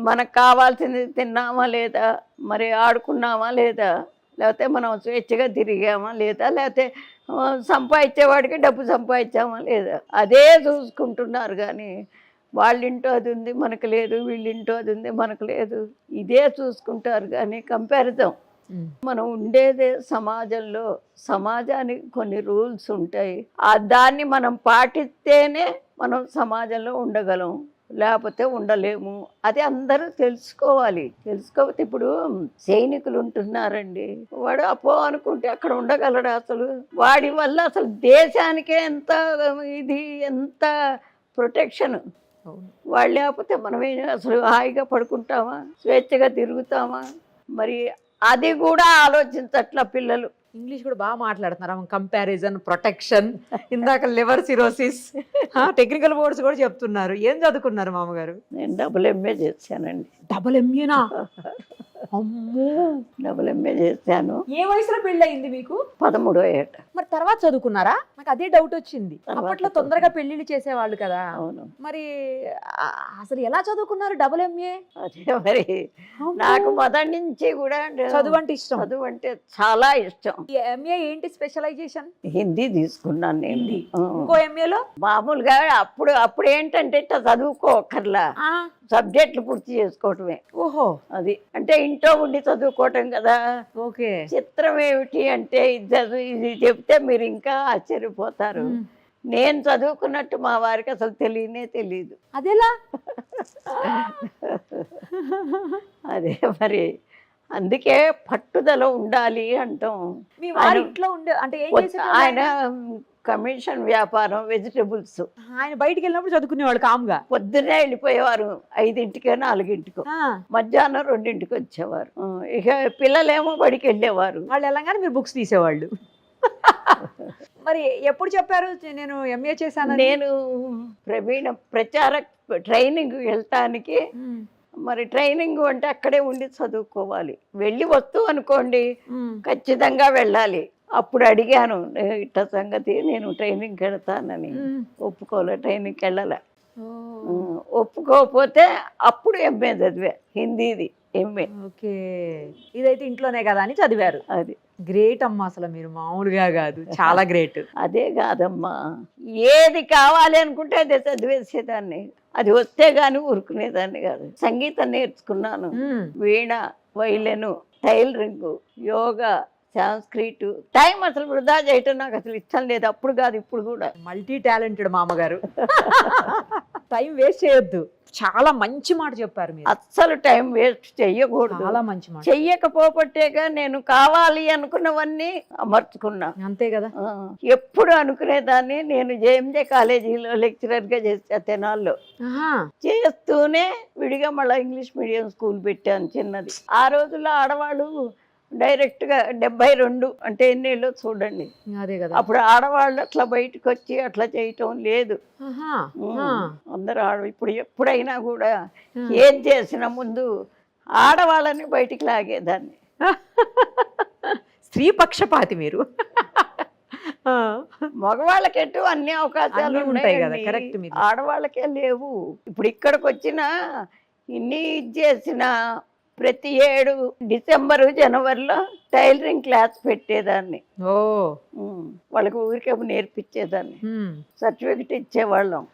మనకు కావాల్సింది తిన్నామా లేదా, మరి ఆడుకున్నామా లేదా, లేకపోతే మనం స్వేచ్ఛగా తిరిగామా లేదా, లేకపోతే సంపాదించేవాడికి డబ్బు సంపాదించామా లేదా అదే చూసుకుంటున్నారు. కానీ వాళ్ళింటో అది ఉంది మనకు లేదు, వీళ్ళింటో అది ఉంది మనకు లేదు, ఇదే చూసుకుంటారు. కానీ కంపారిజన్ మనం ఉండేదే సమాజంలో, సమాజానికి కొన్ని రూల్స్ ఉంటాయి. దాన్ని మనం పాటిస్తేనే మనం సమాజంలో ఉండగలం, లేకపోతే ఉండలేము. అది అందరూ తెలుసుకోవాలి. తెలుసుకోకపోతే ఇప్పుడు సైనికులు ఉంటున్నారండి, వాడు అపో అనుకుంటే అక్కడ ఉండగలడు. అసలు వాడి వల్ల అసలు దేశానికే ఎంత ఇది, ఎంత ప్రొటెక్షన్. వాళ్ళు లేకపోతే మనమే అసలు హాయిగా పడుకుంటామా, స్వేచ్ఛగా తిరుగుతామా? మరి అది కూడా ఆలోచించట్ల పిల్లలు. ఇంగ్లీష్ కూడా బాగా మాట్లాడుతున్నారు. కంపారిజన్, ప్రొటెక్షన్, ఇందాక లివర్ సిరోసిస్, టెక్నికల్ వర్డ్స్ కూడా చెప్తున్నారు. ఏం చదువుకున్నారు మామగారు? నేను డబుల్ ఎంఏ చేశానండి. డబుల్ ఎంఏనా? అమ్మో, డబుల్ ఎంఏ చేశాను. ఏ వయసులో పెళ్ళి అయింది మీకు? 13వ ఏట. మరి తర్వాత చదువుకున్నారా? నాకు అదే డౌట్ వచ్చింది. అప్పట్లో తొందరగా పెళ్లిళ్ళు చేసేవాళ్ళు కదా. అవును. మరి అసలు ఎలా చదువుకున్నారు డబుల్ ఎంఏ? అదే మరి నాకు మొదటి నుంచి కూడా చదువు అంటే ఇష్టం. చదువు అంటే చాలా ఇష్టం. ఎంఏ ఏంటి స్పెషలైజేషన్? హిందీ తీసుకున్నాను నేను. ఇంకో ఎంఏలో మామూలుగా అప్పుడు ఏంటంటే ఇట్లా చదువుకోకర్లా, సబ్జెక్టులు పూర్తి చేసుకోవటమే. ఓహో, అది అంటే ఇంట్లో ఉండి చదువుకోవటం కదా. ఓకే. చిత్రం ఏమిటి అంటే ఇది చెప్తే మీరు ఇంకా ఆశ్చర్యపోతారు. నేను చదువుకున్నట్టు మా వారికి అసలు తెలియనే తెలియదు. అదేలా? అదే మరి అందుకే పట్టుదల ఉండాలి అంటాం. మీ వారి ఇంట్లో ఉండే అంటే ఏం చేసేవాళ్ళు? ఆయన కమిషన్ వ్యాపారం, వెజిటబుల్స్. ఆయన బయటికి వెళ్ళినప్పుడు చదువుకునేవాళ్ళు కామ్గా. పొద్దునే వెళ్ళిపోయేవారు 5ంటికో 4ంటికో, మధ్యాహ్నం 2ంటికి వచ్చేవారు. ఇక పిల్లలేమో బడికి వెళ్ళేవారు. వాళ్ళు వెళ్ళగానే మీరు బుక్స్ తీసేవాళ్ళు. మరి ఎప్పుడు చెప్పారు నేను ఎంఏ చేశాను? నేను ప్రచార ట్రైనింగ్ వెళ్తానికి, మరి ట్రైనింగ్ అంటే అక్కడే ఉండి చదువుకోవాలి. వెళ్ళి వస్తూ అనుకోండి ఖచ్చితంగా వెళ్ళాలి. అప్పుడు అడిగాను ఇట్ట సంగతి, నేను ట్రైనింగ్కి వెళ్తానని. ఒప్పుకోలే, ట్రైనింగ్కి వెళ్ళాల. ఒప్పుకోకపోతే అప్పుడు ఎంఏ చదివా, హిందీది ఎంఏ. ఓకే, ఇదైతే ఇంట్లోనే కదా అని చదివారు. అది గ్రేట్ అమ్మా, అసలు మీరు మామూలుగా కాదు, చాలా గ్రేట్. అదే కాదమ్మా, ఏది కావాలి అనుకుంటే అదే చదివేసేదాన్ని. అది వస్తే గాని ఊరుకునేదాన్ని కాదు. సంగీతం నేర్చుకున్నాను, వీణ, వైలెను, టైలరింగ్, యోగా, సాంస్క్రిట్. టైం అసలు వృధా చేయటం నాకు అసలు ఇష్టం లేదు. అప్పుడు కాదు, ఇప్పుడు కూడా. మల్టీ టాలెంటెడ్ మామగారు. టైం వేస్ట్ చేయొద్దు. చాలా మంచి మాట చెప్పారు మీరు. అస్సలు టైం వేస్ట్ చెయ్యకూడదు. చాలా మంచి మాట. చెయ్యకపోబట్టేగా నేను కావాలి అనుకున్నవన్నీ అమర్చుకున్నా. అంతే కదా. ఎప్పుడు అనుకునేదాన్ని. నేను జేఎంజే కాలేజీలో లెక్చరర్గా చేసా తెనాల్లో. చేస్తూనే విడిగా మళ్ళీ ఇంగ్లీష్ మీడియం స్కూల్ పెట్టాను చిన్నది. ఆ రోజుల్లో ఆడవాళ్ళు డైరెక్ట్గా 72 అంటే ఎన్నేళ్ళు చూడండి. అదే కదా. అప్పుడు ఆడవాళ్ళు అట్లా బయటకు వచ్చి అట్లా చేయటం లేదు. అందరూ ఇప్పుడు ఎప్పుడైనా కూడా ఏం చేసినా ముందు ఆడవాళ్ళని బయటికి లాగేదాన్ని. స్త్రీ పక్షపాతి మీరు. మగవాళ్ళకెట్టు అన్ని అవకాశాలు ఉంటాయి కదా, కరెక్ట్. ఆడవాళ్ళకే లేవు. ఇప్పుడు ఇక్కడికి వచ్చినా ఇన్ని చేసిన ప్రతి ఏడు డిసెంబరు, జనవరిలో టైలరింగ్ క్లాస్ పెట్టేదాన్ని. వాళ్ళకి ఊరికే నేర్పించేదాన్ని. సర్టిఫికెట్ ఇచ్చేవాళ్ళం.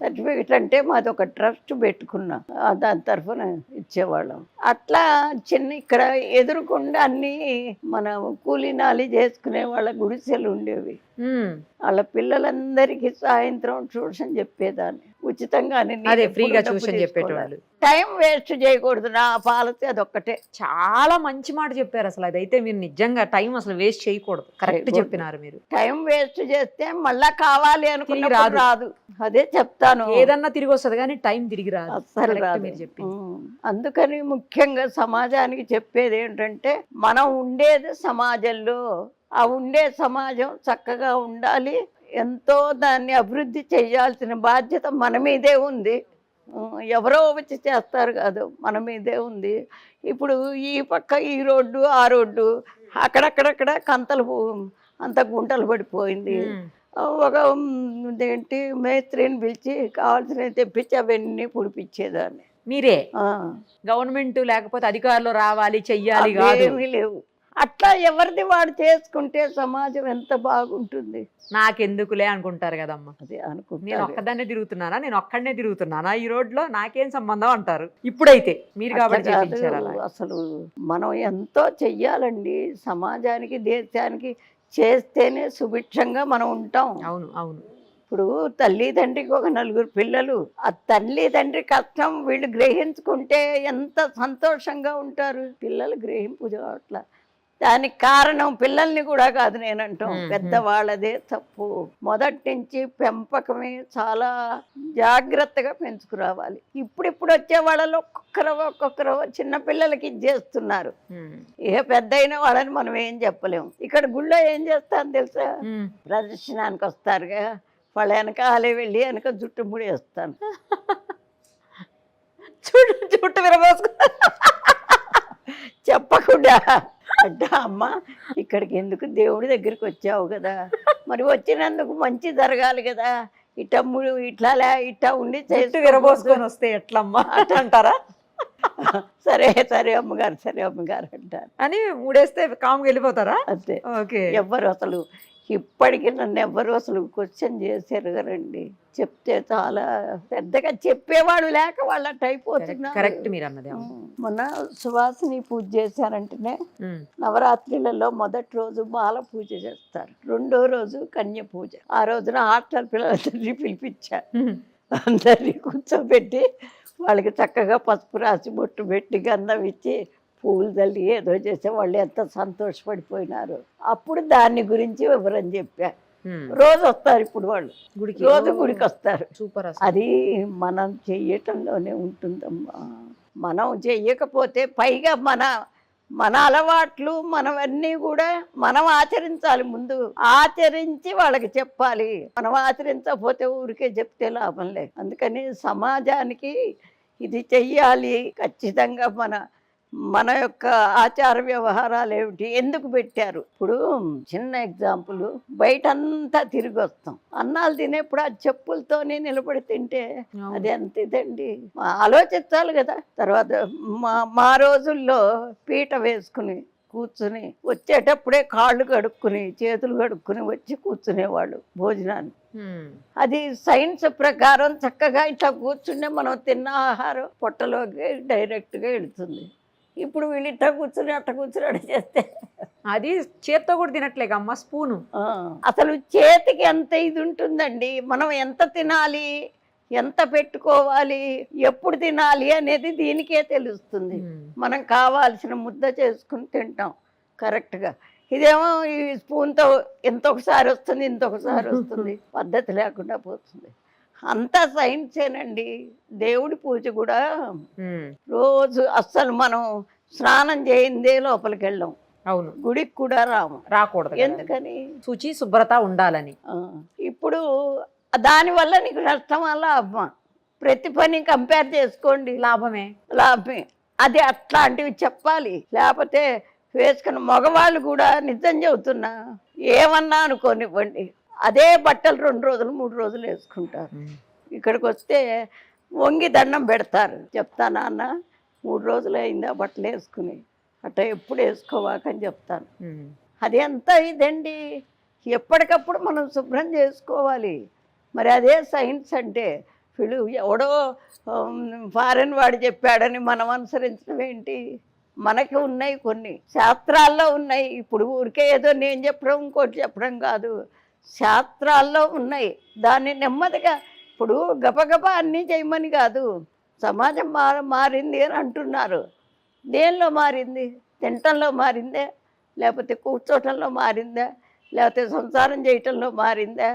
సర్టిఫికెట్ అంటే మాది ఒక ట్రస్ట్ పెట్టుకున్నా, దాని తరఫున ఇచ్చేవాళ్ళం. అట్లా ఇక్కడ ఎదురుకుండా అన్ని మన కూలీనాలి చేసుకునే వాళ్ళ గుడిసెలు ఉండేవి. వాళ్ళ పిల్లలందరికీ సాయంత్రం ట్యూషన్ చెప్పేదాన్ని ఉచితంగానే. ఫ్రీగా ట్యూషన్ చెప్పేటవాళ్ళు. టైం వేస్ట్ చేయకూడదు, నా పాలసీ అదొక్కటే. చాలా మంచి మాట చెప్పారు. అసలు అదైతే మీరు నిజంగా టైం అసలు వేస్ట్ చేయకూడదు. కరెక్ట్ చెప్పినారు మీరు. టైం వేస్ట్ చేస్తే మళ్ళా కావాలి అనుకుని రాదు. అదే చెప్తాను, ఏదన్నా తిరిగి వస్తుంది కానీ టైం తిరిగి రాదు. అస్సలు రాదు మీరు చెప్పింది. అందుకని ముఖ్యంగా సమాజానికి చెప్పేది ఏంటంటే, మనం ఉండేది సమాజంలో, ఆ ఉండే సమాజం చక్కగా ఉండాలి. ఎంతో దాన్ని అభివృద్ధి చేయాల్సిన బాధ్యత మన మీదే ఉంది. ఎవరో వచ్చి చేస్తారు కాదు, మన మీదే ఉంది. ఇప్పుడు ఈ పక్క ఈ రోడ్డు, ఆ రోడ్డు, అక్కడక్కడక్కడ కంతలు అంత గుంటలు పడిపోయింది. ఒక ఏంటి మేస్త్రిని పిలిచి కావాల్సినవి తెప్పించి అవన్నీ పుడిపించేదాన్ని. మీరే? గవర్నమెంట్ లేకపోతే అధికారులు రావాలి చెయ్యాలి? ఏమీ లేవు. అట్లా ఎవరిది వాడు చేసుకుంటే సమాజం ఎంత బాగుంటుంది. నాకెందుకులే అనుకుంటారు కదమ్మా. అదే నేను అనుకుంటారు. ఒక్కదాన్నే తిరుగుతున్నానా, నేను ఒక్కడనే తిరుగుతున్నానా ఈ రోడ్లో, నాకేం సంబంధం అంటారు. ఇప్పుడైతే మీరు కాబట్టి అట్లా కాదు. చేయించారు అలా. అసలు మనం ఎంతో చెయ్యాలండి సమాజానికి, దేశానికి. చేస్తేనే సుభిక్షంగా మనం ఉంటాం. అవును అవును. ఇప్పుడు తల్లిదండ్రికి ఒక 4 పిల్లలు, ఆ తల్లిదండ్రి కష్టం వీళ్ళు గ్రహించుకుంటే ఎంత సంతోషంగా ఉంటారు. పిల్లలు గ్రహింపు అట్లా. దానికి కారణం పిల్లల్ని కూడా కాదు నేనంటాం, పెద్దవాళ్ళదే తప్పు. మొదటి నుంచి పెంపకమే చాలా జాగ్రత్తగా పెంచుకురావాలి. ఇప్పుడు వచ్చే వాళ్ళలో ఒక్కొక్కరు చిన్న పిల్లలకి ఇచ్చేస్తున్నారు. ఏ పెద్ద అయిన వాళ్ళని మనం ఏం చెప్పలేము. ఇక్కడ గుళ్ళో ఏం చేస్తాను తెలుసా, ప్రదర్శనానికి వస్తారుగా, వాళ్ళ వెనకాలే వెళ్ళి వెనక జుట్టు ముడేస్తాను. చుట్టు విరబోసుకు చెప్పకుండా అంటే అమ్మ ఇక్కడికి ఎందుకు, దేవుడి దగ్గరికి వచ్చావు కదా, మరి వచ్చినందుకు మంచి జరగాలి కదా, ఇట్లా ఉండి చుట్టు విరబోసుకొని వస్తే ఎట్లమ్మా అంటారా? సరే సరే అమ్మగారు అంటారు అని మూడేస్తే కామ్గా వెళ్ళిపోతారా? అంతే. ఓకే. ఎవ్వరు అసలు ఇప్పటికీ నన్ను ఎవ్వరు అసలు క్వశ్చన్ చేశారు కదండి. చెప్తే చాలా పెద్దగా చెప్పేవాడు లేక వాళ్ళ టైప్ అవుతున్నారు. కరెక్ట్ మీరు అన్నది. మొన్న సువాసిని పూజ చేశారంటేనే నవరాత్రులలో మొదటి రోజు బాల పూజ చేస్తారు, రెండో రోజు కన్య పూజ. ఆ రోజున హాస్టల్ పిల్లలందరినీ పిలిపించారు. అందరినీ కూర్చోబెట్టి వాళ్ళకి చక్కగా పసుపు రాసి బొట్టు పెట్టి గంధం ఇచ్చి పూలు తల్లి ఏదో చేస్తే వాళ్ళు ఎంత సంతోషపడిపోయినారు. అప్పుడు దాని గురించి వివరం చెప్పా. రోజు వస్తారు ఇప్పుడు వాళ్ళు, రోజు గుడికి వస్తారు. సూపర్. అది మనం చెయ్యటంలోనే ఉంటుందమ్మా. మనం చెయ్యకపోతే పైగా మన అలవాట్లు మనవన్నీ కూడా మనం ఆచరించాలి. ముందు ఆచరించి వాళ్ళకి చెప్పాలి. మనం ఆచరించకపోతే ఊరికే చెప్తే లాభం లేదు. అందుకని సమాజానికి ఇది చెయ్యాలి ఖచ్చితంగా. మన యొక్క ఆచార వ్యవహారాలు ఏమిటి, ఎందుకు పెట్టారు. ఇప్పుడు చిన్న ఎగ్జాంపుల్, బయటంతా తిరిగి వస్తాం, అన్నాలు తినేప్పుడు ఆ చెప్పులతోనే నిలబడి తింటే అది ఎంత ఇదండి. ఆలోచించాలి కదా. తర్వాత మా రోజుల్లో పీట వేసుకుని కూర్చుని వచ్చేటప్పుడే కాళ్ళు కడుక్కుని చేతులు కడుక్కుని వచ్చి కూర్చునేవాళ్ళు భోజనాన్ని. అది సైన్స్ ప్రకారం చక్కగా ఇట్లా కూర్చుంటే మనం తిన్న ఆహారం పొట్టలోకి డైరెక్ట్గా వెళుతుంది. ఇప్పుడు వీళ్ళు ఇట్లా కూర్చుని అట్ట కూర్చుని అట్ట చేస్తే అది చేత్తో కూడా తినట్లేక అమ్మ, స్పూను. అసలు చేతికి ఎంత ఇది ఉంటుందండి. మనం ఎంత తినాలి, ఎంత పెట్టుకోవాలి, ఎప్పుడు తినాలి అనేది దీనికే తెలుస్తుంది. మనం కావాల్సిన ముద్ద చేసుకుని తింటాం కరెక్ట్గా. ఇదేమో ఈ స్పూన్తో ఇంతొకసారి వస్తుంది, ఇంతొకసారి వస్తుంది, పద్ధతి లేకుండా పోతుంది. అంతా సైన్సేనండి. దేవుడి పూజ కూడా రోజు అస్సలు మనం స్నానం చేయిందే లోపలికి వెళ్ళాం. అవును. గుడికి కూడా రాకూడదు. ఎందుకని? శుచి శుభ్రత ఉండాలని. ఇప్పుడు దానివల్ల నీకు నష్టం వల్ల లాభమా? ప్రతి పని కంపేర్ చేసుకోండి, లాభమే. అది అట్లాంటివి చెప్పాలి. లేకపోతే వేసుకున్న మగవాళ్ళు కూడా నిజం చెబుతున్నా, ఏమన్నా అనుకోనివ్వండి, అదే బట్టలు 2 రోజులు 3 రోజులు వేసుకుంటారు. ఇక్కడికి వస్తే వంగి దండం పెడతారు. చెప్తానా అన్న, 3 రోజులు అయిందా బట్టలు వేసుకుని, అట్లా ఎప్పుడు వేసుకోవాకని చెప్తాను. అది ఎంత ఇదండి. ఎప్పటికప్పుడు మనం శుభ్రం చేసుకోవాలి. మరి అదే సైన్స్ అంటే. వీళ్ళు ఎవడో ఫారెన్ వాడు చెప్పాడని మనం అనుసరించడం ఏంటి? మనకి ఉన్నాయి కొన్ని శాస్త్రాల్లో ఉన్నాయి. ఇప్పుడు ఊరికే ఏదో నేను చెప్పడం ఇంకోటి చెప్పడం కాదు, శాస్త్రాల్లో ఉన్నాయి. దాన్ని నెమ్మదిగా, ఇప్పుడు గబగబా అన్నీ చేయమని కాదు. సమాజం మారింది అని అంటున్నారు. దేనిలో మారింది? తినటంలో మారిందా, లేకపోతే కూర్చోటంలో మారిందా, లేకపోతే సంసారం చేయటంలో మారిందా?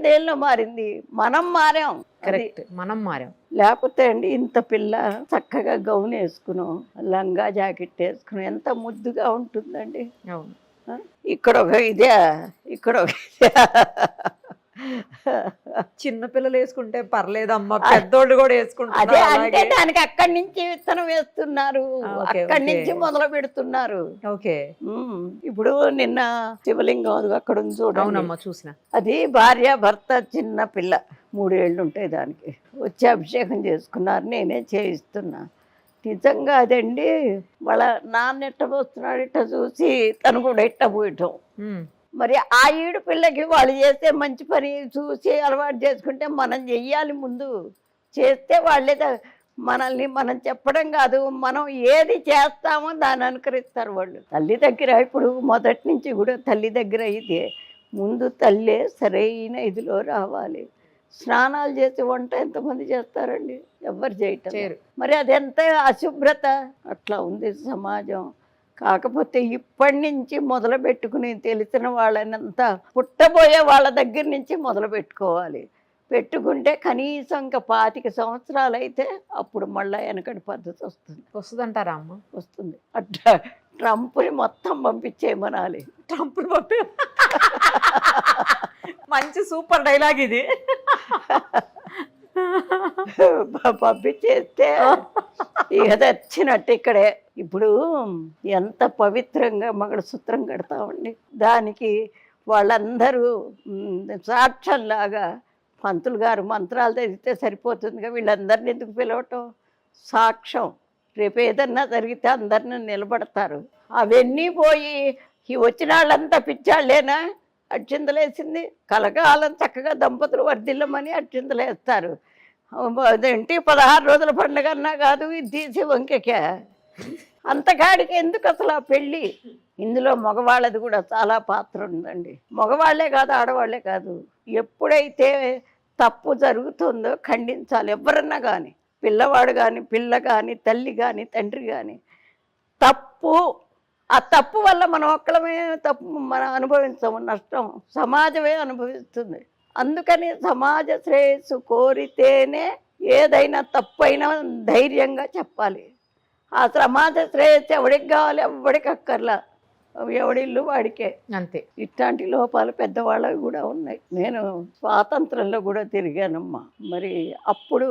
దేనిలో మారింది? మనం మారాం. కరెక్ట్, మనం మారాం. లేకపోతే అండి ఇంత పిల్ల చక్కగా గౌన్ వేసుకున్నాం, లంగా జాకెట్ వేసుకున్నాం, ఎంత ముద్దుగా ఉంటుందండి. అవును. ఇక్కడ ఒక ఇదే, ఇక్కడ ఒక చిన్న పిల్లలు వేసుకుంటే పర్లేదమ్మా, పెద్దోళ్ళు కూడా వేసుకుంటారు. అదే అంటే దానికి అక్కడి నుంచి విత్తనం వేస్తున్నారు, అక్కడి నుంచి మొదలు పెడుతున్నారు. ఓకే. ఇప్పుడు నిన్న శివలింగం అక్కడ ఉంది చూడండి, చూసిన. అది భార్య భర్త, చిన్న పిల్ల 3 ఏళ్ళు ఉంటాయి దానికి. వచ్చి అభిషేకం చేసుకున్నారు, నేనే చేయిస్తున్నా. నిజంగా అదండి. వాళ్ళ నాన్న ఎట్ట పోస్తున్నాడు ఇట్ట చూసి తను కూడా ఇట్ట పోయటం. మరి ఆ ఈడు పిల్లకి వాళ్ళు చేస్తే మంచి పని చూసి అలవాటు చేసుకుంటే మనం చెయ్యాలి. ముందు చేస్తే వాళ్ళే మనల్ని మనం చెప్పడం కాదు, మనం ఏది చేస్తామో దాన్ని అనుకరిస్తారు వాళ్ళు. తల్లి దగ్గర ఇప్పుడు మొదటి నుంచి కూడా తల్లి దగ్గర అయితే ముందు తల్లే సరైన ఇదిలో రావాలి. స్నానాలు చేసి వంట ఎంతమంది చేస్తారండి? ఎవ్వరు చేయటం. మరి అది ఎంత అశుభ్రత. అట్లా ఉంది సమాజం. కాకపోతే ఇప్పటి నుంచి మొదలు పెట్టుకుని తెలిసిన వాళ్ళనంతా పుట్టబోయే వాళ్ళ దగ్గర నుంచి మొదలు పెట్టుకోవాలి. పెట్టుకుంటే కనీసం ఇంకా 25 సంవత్సరాలు అయితే అప్పుడు మళ్ళీ వెనకటి పద్ధతి వస్తుందంటారా అమ్మ? వస్తుంది. అట్లా ట్రంప్ని మొత్తం పంపించేయమనాలి. ట్రంప్ని మంచి సూపర్ డైలాగ్ ఇది. పంపించేస్తే ఇక వచ్చినట్టు ఇక్కడే. ఇప్పుడు ఎంత పవిత్రంగా మంగళసూత్రం కడతామండి. దానికి వాళ్ళందరూ సాక్ష్యంలాగా పంతులు గారు మంత్రాలు చదివితే సరిపోతుందిగా, వీళ్ళందరినీ ఎందుకు పిలవటం? సాక్ష్యం. రేపు ఏదన్నా జరిగితే అందరిని నిలబడతారు. అవన్నీ పోయి ఈ వచ్చిన వాళ్ళంతా పిచ్చాళ్ళేనా అక్షింతలేసింది? కలకాలం చక్కగా దంపతులు వర్ధిల్లమని అక్షింతలేస్తారు. అదేంటి 16 రోజుల పండుగ అన్నా కాదు, ఇది తీసి వంకెకే. అంతకాడికి ఎందుకు అసలు ఆ పెళ్ళి? ఇందులో మగవాళ్ళది కూడా చాలా పాత్ర ఉందండి. మగవాళ్లే కాదు, ఆడవాళ్లే కాదు. ఎప్పుడైతే తప్పు జరుగుతుందో ఖండించాలి. ఎవరన్నా కానీ, పిల్లవాడు కానీ, పిల్ల కానీ, తల్లి కానీ, తండ్రి కానీ. తప్పు, ఆ తప్పు వల్ల మనం ఒక్కడమే తప్పు మనం అనుభవించము, నష్టం సమాజమే అనుభవిస్తుంది. అందుకని సమాజ శ్రేయస్సు కోరితేనే ఏదైనా తప్పైనా ధైర్యంగా చెప్పాలి. ఆ సమాజ శ్రేయస్సు ఎవడికి కావాలి? ఎవడికి అక్కర్లా, ఎవడిల్లు వాడికే. అంతే. ఇట్లాంటి లోపాలు పెద్దవాళ్ళవి కూడా ఉన్నాయి. నేను స్వాతంత్రంలో కూడా తిరిగానమ్మా. మరి అప్పుడు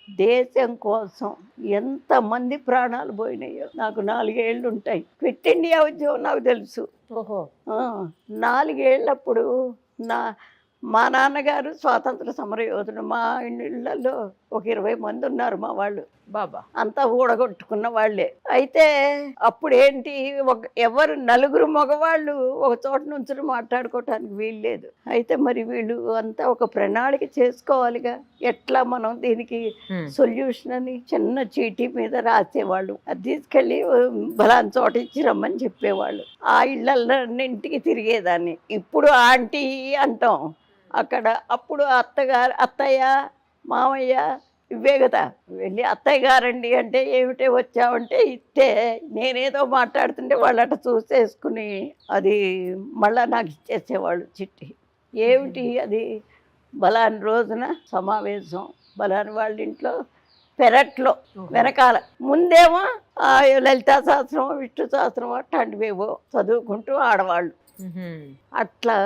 దేశం కోసం ఎంతమంది ప్రాణాలు పోయినాయో నాకు 4 ఏళ్ళు ఉంటాయి. క్విట్ ఇండియా ఉద్యమం నాకు తెలుసు. ఓహో. 4 ఏళ్ళప్పుడు మా నాన్నగారు స్వాతంత్ర సమర యోధుడు. మా ఇళ్ళల్లో ఒక 20 మంది ఉన్నారు మా వాళ్ళు. బాబా అంతా ఊడగొట్టుకున్న వాళ్ళే. అయితే అప్పుడు ఏంటి, ఎవరు 4 మగవాళ్ళు ఒక చోట నుంచి మాట్లాడుకోవటానికి వీల్లేదు. అయితే మరి వీళ్ళు అంతా ఒక ప్రణాళిక చేసుకోవాలిగా, ఎట్లా మనం దీనికి సొల్యూషన్ అని చిన్న చీటీ మీద రాసేవాళ్ళు. అది తీసుకెళ్ళి బలాన్ చోట ఇచ్చి రమ్మని చెప్పేవాళ్ళు. ఆ ఇళ్ళన్నింటికి తిరిగేదాన్ని. ఇప్పుడు ఆంటీ అంటాం అక్కడ. అప్పుడు అత్తయ్య మామయ్య ఇవే కదా. వెళ్ళి అత్తయ్య గారండి అంటే ఏమిటే వచ్చావంటే ఇస్తే నేనేదో మాట్లాడుతుంటే వాళ్ళు అట్లా చూసేసుకుని అది మళ్ళా నాకు ఇచ్చేసేవాళ్ళు చిట్టి. ఏమిటి అది? బలాని రోజున సమావేశం, బలాని వాళ్ళ ఇంట్లో పెరట్లో వెనకాల. ముందేమో లలితా శాస్త్రం, విష్ణు శాస్త్రం అట్లాంటివేవో చదువుకుంటూ ఆడవాళ్ళు అట్లా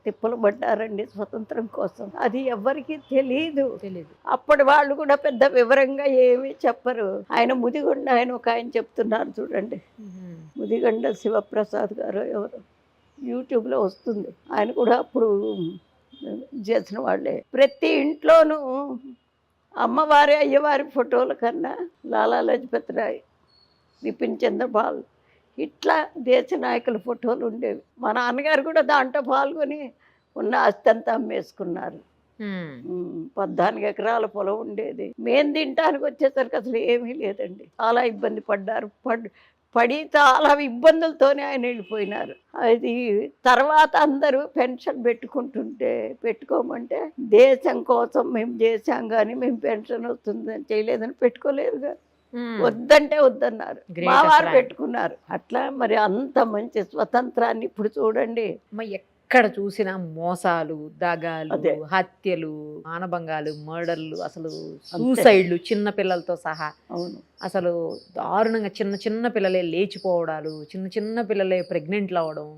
తిప్పలు పడ్డారండి స్వతంత్రం కోసం. అది ఎవరికి తెలీదు. అప్పటి వాళ్ళు కూడా పెద్ద వివరంగా ఏమీ చెప్పరు. ఆయన ముదిగొండ, ఆయన ఒక ఆయన చెప్తున్నారు చూడండి, ముదిగొండ శివప్రసాద్ గారు ఎవరు, యూట్యూబ్లో వస్తుంది. ఆయన కూడా అప్పుడు చేసిన వాళ్ళే. ప్రతి ఇంట్లోనూ అమ్మవారి అయ్యవారి ఫోటోల కన్నా లాలా లజపతి రాయ్, బిపిన్ చంద్రపాల్ ఇట్లా దేశ నాయకుల ఫోటోలు ఉండేవి. మా నాన్నగారు కూడా దాంట్లో పాల్గొని ఉన్న ఆస్తంతా అమ్మేసుకున్నారు. 14 ఎకరాల పొలం ఉండేది. మేము తినటానికి వచ్చేసరికి అసలు ఏమీ లేదండి. చాలా ఇబ్బంది పడ్డారు. పడి చాలా ఇబ్బందులతోనే ఆయన వెళ్ళిపోయినారు. అది తర్వాత అందరూ పెన్షన్ పెట్టుకోమంటే దేశం కోసం మేము చేశాం కానీ మేము పెన్షన్ వస్తుందని చేయలేదని పెట్టుకోలేదుగా. వద్దంటే వద్దన్నారు. మా వారు పెట్టుకున్నారు. అట్లా మరి అంత మంచి స్వతంత్రాన్ని ఇప్పుడు చూడండి. ఎక్కడ చూసినా మోసాలు, దగాలు, హత్యలు, మానభంగాలు, మర్డర్లు, అసలు సూసైడ్లు చిన్న పిల్లలతో సహా. అవును, అసలు దారుణంగా చిన్న చిన్న పిల్లలే లేచిపోవడాలు, చిన్న చిన్న పిల్లలే ప్రెగ్నెంట్లు అవ్వడం.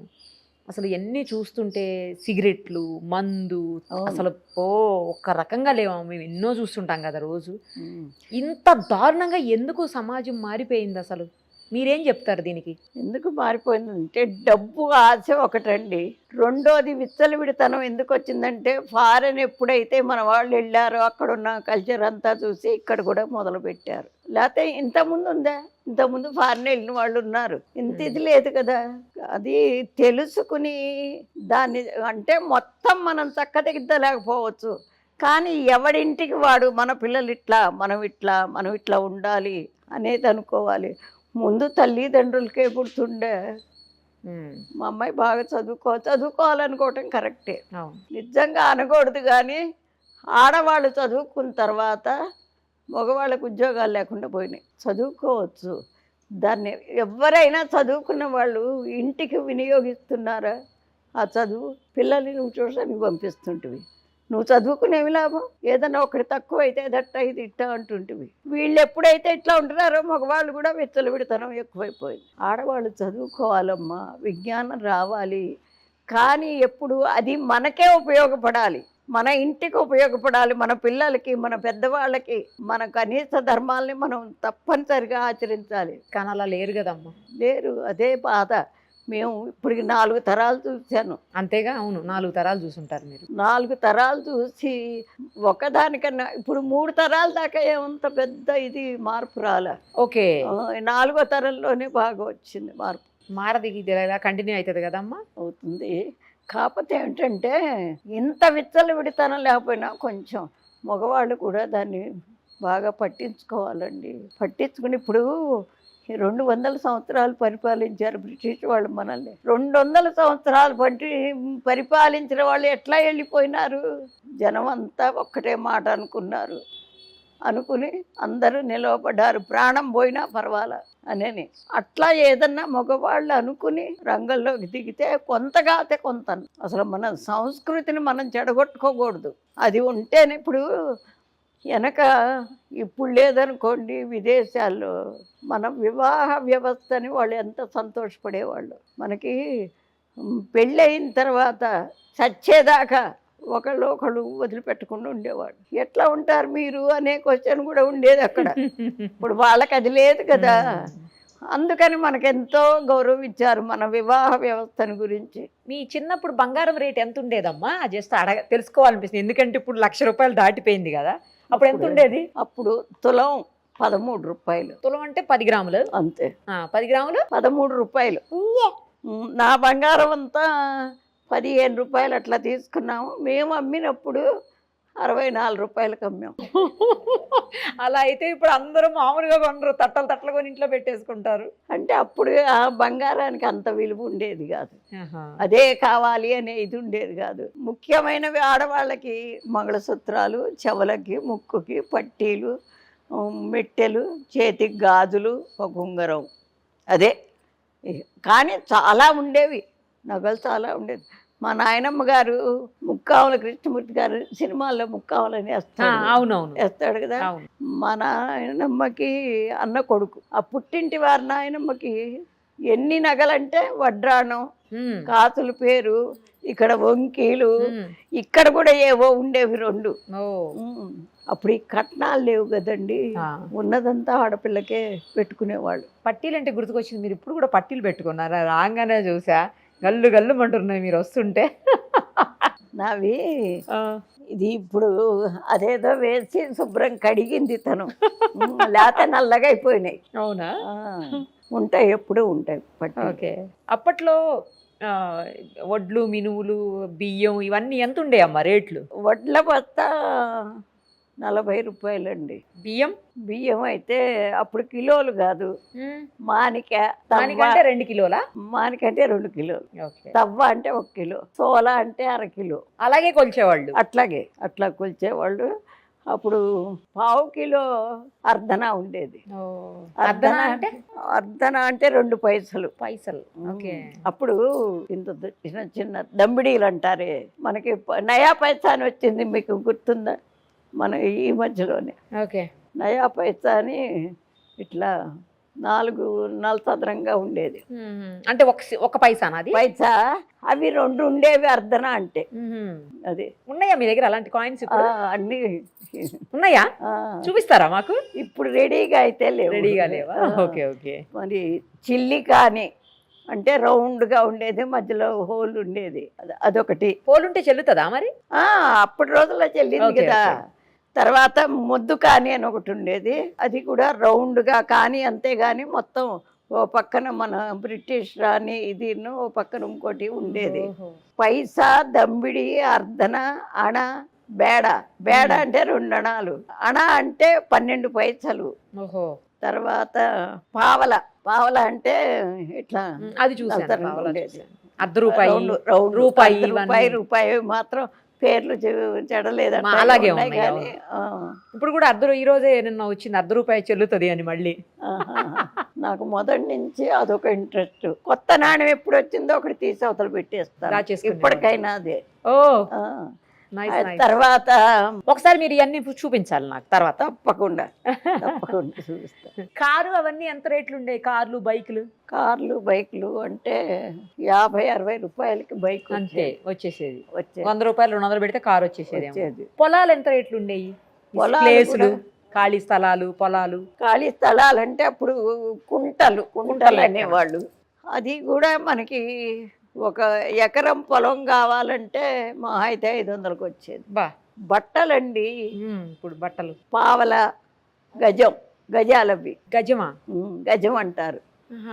అసలు ఎన్ని చూస్తుంటే సిగరెట్లు, మందు, అసలు ఒక్క రకంగా లేవా? మేము ఎన్నో చూస్తుంటాం కదా రోజు. ఇంత దారుణంగా ఎందుకు సమాజం మారిపోయింది అసలు? మీరేం చెప్తారు దీనికి? ఎందుకు మారిపోయిందంటే డబ్బు ఆశ ఒకటండి. రెండోది విచ్చలవిడితనం ఎందుకు వచ్చిందంటే ఫారెన్ ఎప్పుడైతే మన వాళ్ళు వెళ్ళారో అక్కడున్న కల్చర్ అంతా చూసి ఇక్కడ కూడా మొదలు పెట్టారు. లేకపోతే ఇంతకుముందు ఉందా? ఇంతకుముందు ఫారిన్ వెళ్ళిన వాళ్ళు ఉన్నారు, ఇంత ఇది లేదు కదా. అది తెలుసుకుని దాన్ని అంటే మొత్తం మనం చక్కదిద్దలేకపోవచ్చు, కానీ ఎవడింటికి వాడు మన పిల్లలు ఇట్లా, మనం ఇట్లా ఉండాలి అనేది అనుకోవాలి. ముందు తల్లిదండ్రులకే గుర్తుండే మా అమ్మాయి బాగా చదువుకోవాలనుకోవటం కరెక్టే, నిజంగా అనకూడదు. కానీ ఆడవాళ్ళు చదువుకున్న తర్వాత మగవాళ్ళకు ఉద్యోగాలు లేకుండా పోయినాయి. చదువుకోవచ్చు, దాన్ని ఎవరైనా చదువుకున్న వాళ్ళు ఇంటికి వినియోగిస్తున్నారా? ఆ చదువు పిల్లల్ని నువ్వు ట్యూషన్కి పంపిస్తుంటివి, నువ్వు చదువుకునేవి లాభం? ఏదన్నా ఒకటి తక్కువ అయితే దట్ట ఇది ఇట్ట అంటుంటివి. వీళ్ళు ఎప్పుడైతే ఇట్లా ఉంటున్నారో మగవాళ్ళు కూడా విచ్చలవిడితనం ఎక్కువైపోయింది. ఆడవాళ్ళు చదువుకోవాలమ్మా, విజ్ఞానం రావాలి, కానీ ఎప్పుడు అది మనకే ఉపయోగపడాలి, మన ఇంటికి ఉపయోగపడాలి, మన పిల్లలకి, మన పెద్దవాళ్ళకి, మన కనీస ధర్మాల్ని మనం తప్పనిసరిగా ఆచరించాలి. కానీ అలా లేరు కదమ్మా. లేరు, అదే బాధ. మేము ఇప్పుడు 4 తరాలు చూశాను. అంతేగా? అవును, 4 తరాలు చూసుంటారు మీరు. 4 తరాలు చూసి ఒకదానికన్నా ఇప్పుడు 3 తరాల దాకా ఏమంత పెద్ద ఇది మార్పు రాలే. ఓకే, 4వ తరంలోనే బాగా వచ్చింది మార్పు. మారది, ఇది ఇలా కంటిన్యూ అవుతుంది కదమ్మా? అవుతుంది. కాకపోతే ఏంటంటే ఇంత విచ్చలవిడితనం లేకపోయినా కొంచెం మగవాళ్ళు కూడా దాన్ని బాగా పట్టించుకోవాలండి. పట్టించుకుని ఇప్పుడు 200 సంవత్సరాలు పరిపాలించారు బ్రిటిష్ వాళ్ళు మనల్ని. 200 సంవత్సరాలు పరిపాలించిన వాళ్ళు ఎట్లా వెళ్ళిపోయినారు? జనం అంతా ఒక్కటే మాట అనుకున్నారు, అనుకుని అందరూ నిలవబడ్డారు, ప్రాణం పోయినా పర్వాలా అనేని. అట్లా ఏదన్నా మగవాళ్ళు అనుకుని రంగంలోకి దిగితే కొంతగాతే కొంత. అసలు మన సంస్కృతిని మనం చెడగొట్టుకోకూడదు. అది ఉంటేనే ఇప్పుడు వెనక ఇప్పుడు లేదనుకోండి, విదేశాల్లో మన వివాహ వ్యవస్థని వాళ్ళు ఎంత సంతోషపడేవాళ్ళు. మనకి పెళ్ళయిన తర్వాత చచ్చేదాకా ఒకళ్ళు వదిలిపెట్టకుండా ఉండేవాడు. ఎట్లా ఉంటారు మీరు అనే క్వశ్చన్ కూడా ఉండేది అక్కడ. ఇప్పుడు వాళ్ళకి అది లేదు కదా, అందుకని మనకెంతో గౌరవం ఇచ్చారు మన వివాహ వ్యవస్థను గురించి. మీ చిన్నప్పుడు బంగారం రేట్ ఎంత ఉండేదమ్మా? జస్ట్ తెలుసుకోవాలనిపిస్తుంది, ఎందుకంటే ఇప్పుడు 1,00,000 రూపాయలు దాటిపోయింది కదా. అప్పుడు ఎంత ఉండేది? అప్పుడు తులం 13 రూపాయలు. తులం అంటే 10 గ్రాములు అంతే. 10 గ్రాములు 13 రూపాయలు. నా బంగారం అంతా 15 రూపాయలు అట్లా తీసుకున్నాము. మేము అమ్మినప్పుడు 64 రూపాయలకు అమ్మాం. అలా అయితే ఇప్పుడు అందరూ మామూలుగా కొనరు, తట్టలు కొని ఇంట్లో పెట్టేసుకుంటారు. అంటే అప్పుడు ఆ బంగారానికి అంత విలువ ఉండేది కాదు, అదే కావాలి అనే ఇది ఉండేది కాదు. ముఖ్యమైనవి ఆడవాళ్ళకి మంగళసూత్రాలు, చెవులకి, ముక్కుకి పట్టీలు, మెట్టెలు, చేతికి గాజులు, ఒక ఉంగరం, అదే. కానీ చాలా ఉండేవి, నగలు చాలా ఉండేది. మా నాయనమ్మ గారు ముక్కావుల కృష్ణమూర్తి గారు సినిమాల్లో ముక్కావులని వేస్తాడు కదా. మా నాయనమ్మకి అన్న కొడుకు, ఆ పుట్టింటి వారి నాయనమ్మకి ఎన్ని నగలంటే వడ్రాణం, కాసుల పేరు, ఇక్కడ వంకీలు, ఇక్కడ కూడా ఏవో ఉండేవి 2. అప్పుడు ఈ కట్నాలు లేవు కదండి, ఉన్నదంతా ఆడపిల్లకే పెట్టుకునేవాళ్ళు. పట్టీలు అంటే గుర్తుకొచ్చింది, మీరు ఇప్పుడు కూడా పట్టీలు పెట్టుకున్నారా? రాగానే చూసా గల్లు గల్లు అంటున్నాయి మీరు వస్తుంటే. నావి ఇది ఇప్పుడు అదేదో వేసి శుభ్రం కడిగింది తను, లేత నల్లగా అయిపోయినాయి. అవునా? ఉంటాయి, ఎప్పుడూ ఉంటాయి పట్టు. ఓకే. అప్పట్లో వడ్లు, మినువులు, బియ్యం ఇవన్నీ ఎంత ఉండే అమ్మ రేట్లు? వడ్ల బస్తా 40 రూపాయలండి. బియ్యం అయితే అప్పుడు కిలోలు కాదు, మానిక అంటే 2 కిలోలా? మానిక అంటే 2 కిలోలు, తవ్వ అంటే 1 కిలో, సోల అంటే 1/2 కిలో. అలాగే కొలిచేవాళ్ళు? అట్లా కొలిచేవాళ్ళు. అప్పుడు 1/2 కిలో అర్ధన ఉండేది. అర్ధన అంటే 2 పైసలు. అప్పుడు ఇంత చిన్న చిన్న దంబిడీలు అంటారే, మనకి నయా పైసా అని వచ్చింది, మీకు గుర్తుందా? మన ఈ మధ్యలోనే నయా పైసా అని ఇట్లా 4 నలసదరంగా ఉండేది. అంటే ఒక పైసానా? పైసా. అవి 2 ఉండేవి అర్ధన అంటే. అది ఉన్నాయా మీ దగ్గర అలాంటి కాయిన్స్? అన్ని ఉన్నాయా? చూపిస్తారా మాకు? ఇప్పుడు రెడీగా అయితే లేవు. రెడీగా లేవా? ఓకే. మరి చిల్లి కానీ అంటే రౌండ్గా ఉండేది, మధ్యలో హోల్ ఉండేది, అదొకటి. హోల్ ఉంటే చెల్లుతుందా మరి? అప్పటి రోజుల్లో చెల్లింది కదా. తర్వాత ముద్దు కాని అని ఒకటి ఉండేది, అది కూడా రౌండ్గా కానీ, అంతేగాని మొత్తం ఓ పక్కన మన బ్రిటిష్ రాణి ఇది ఓ పక్కన ఇంకోటి ఉండేది. పైసా, దంబిడి, అర్ధన, అణ, బేడ. బేడ అంటే 2 అణాలు, అణ అంటే 12 పైసలు. తర్వాత పావల. పావల అంటే ఇట్లా అది చూసాను. ఉండేది. అర్ధ రూపాయి, రౌండ్ రూపాయి, రూపాయి మాత్రం పేర్లు చెడలేదంట. అలాగే ఉన్నాయి ఉన్నాయి. కానీ ఇప్పుడు కూడా ఈ రోజే నిన్న వచ్చింది అర్ధ రూపాయి చెల్లుతుంది అని మళ్ళీ. నాకు మొదటి నుంచి అదొక ఇంట్రెస్ట్. కొత్త నాణ్యం ఎప్పుడు వచ్చిందో ఒకటి తీసి అవతల పెట్టేస్తాను ఇప్పటికైనా అదే. ఓ ఆ. Nice, nice. తర్వాత ఒకసారి మీరు ఇవన్నీ చూపించాలి నాకు తర్వాత. తప్పకుండా చూపిస్తాను. కారు అవన్నీ ఎంత రేట్లు ఉండే? కార్లు, బైకులు? కార్లు, బైకులు అంటే 50-60 రూపాయలకి బైక్ అంతే వచ్చేసేది. 100 రూపాయలు 200 పెడితే కారు వచ్చేసేది. వచ్చేది. పొలాలు ఎంత రేట్లు ఉండేవి? పొలాలు ప్లేసులు, ఖాళీ స్థలాలు, పొలాలు. ఖాళీ స్థలాలు అంటే అప్పుడు కుంటలు అనేవాళ్ళు. అది కూడా మనకి 1 ఎకరం పొలం కావాలంటే మా అయితే 500కి వచ్చేది. బట్టలండి ఇప్పుడు బట్టలు పావల, గజం, గజాలవి. గజమా? గజం అంటారు.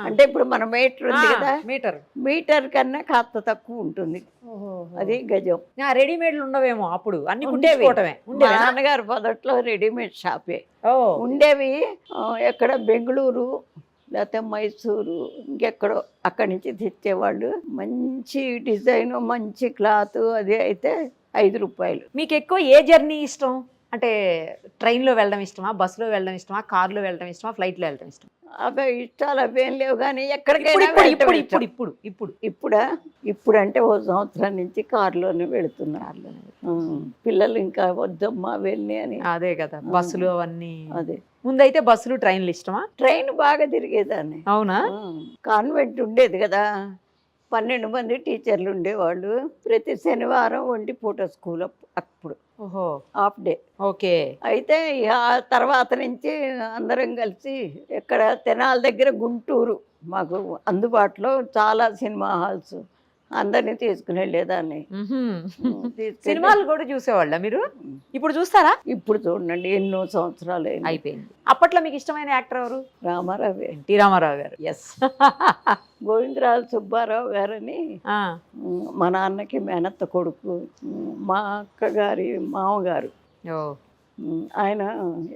అంటే ఇప్పుడు మన మీటర్ ఉంది కదా, మీటర్ కన్నా కాస్త తక్కువ ఉంటుంది, అది గజం. రెడీమేడ్లు ఉండవేమో అప్పుడు, అన్ని ఉండేవి. నాన్నగారు మొదట్లో రెడీమేడ్ షాపే ఉండేవి. ఎక్కడ బెంగళూరు లేకపోతే మైసూరు ఇంకెక్కడో అక్కడి నుంచి తెచ్చేవాళ్ళు. మంచి డిజైన్, మంచి క్లాత్, అది అయితే 5 రూపాయలు. మీకు ఎక్కువ ఏ జర్నీ ఇష్టం? అంటే ట్రైన్లో వెళ్ళడం ఇష్టమా, బస్సులో వెళ్ళడం ఇష్టమా, కార్లో వెళ్ళడం ఇష్టమా, ఫ్లైట్లో వెళ్ళడం ఇష్టమా? అవే ఇష్టాలు అవేం లేవు, కానీ ఎక్కడికైనా ఇప్పుడు అంటే 1 సంవత్సరం నుంచి కారులోనే వెళుతున్నారు. పిల్లలు ఇంకా వద్దమ్మా వెళ్ళి అని. అదే కదా, బస్సులు అవన్నీ. అదే ముందైతే బస్సులు, ట్రైన్లు ఇష్టమా? ట్రైన్ బాగా తిరిగేదాన్ని. అవునా? కాన్వెంట్ ఉండేది కదా, 12 మంది టీచర్లు ఉండేవాళ్ళు. ప్రతి శనివారం 1 పూట స్కూల్ అప్పుడు. ఓహో, హాఫ్ డే. ఓకే. అయితే ఆ తర్వాత నుంచి అందరం కలిసి ఎక్కడ తెనాలి దగ్గర గుంటూరు మాకు అందుబాటులో చాలా సినిమా హాల్స్, అందరినీ తీసుకుని వెళ్ళేదాన్ని. సినిమాలు కూడా చూసేవాళ్ళ మీరు? ఇప్పుడు చూస్తారా? ఇప్పుడు చూడండి, ఎన్నో సంవత్సరాలు అయిపోయింది. అప్పట్లో మీకు ఇష్టమైన యాక్టర్ ఎవరు? రామారావు. ఎన్టీ రామారావు గారు. ఎస్. గోవిందరాజు సుబ్బారావు గారని మా నాన్నకి మేనత్త కొడుకు, మా అక్కగారి మామగారు. ఆయన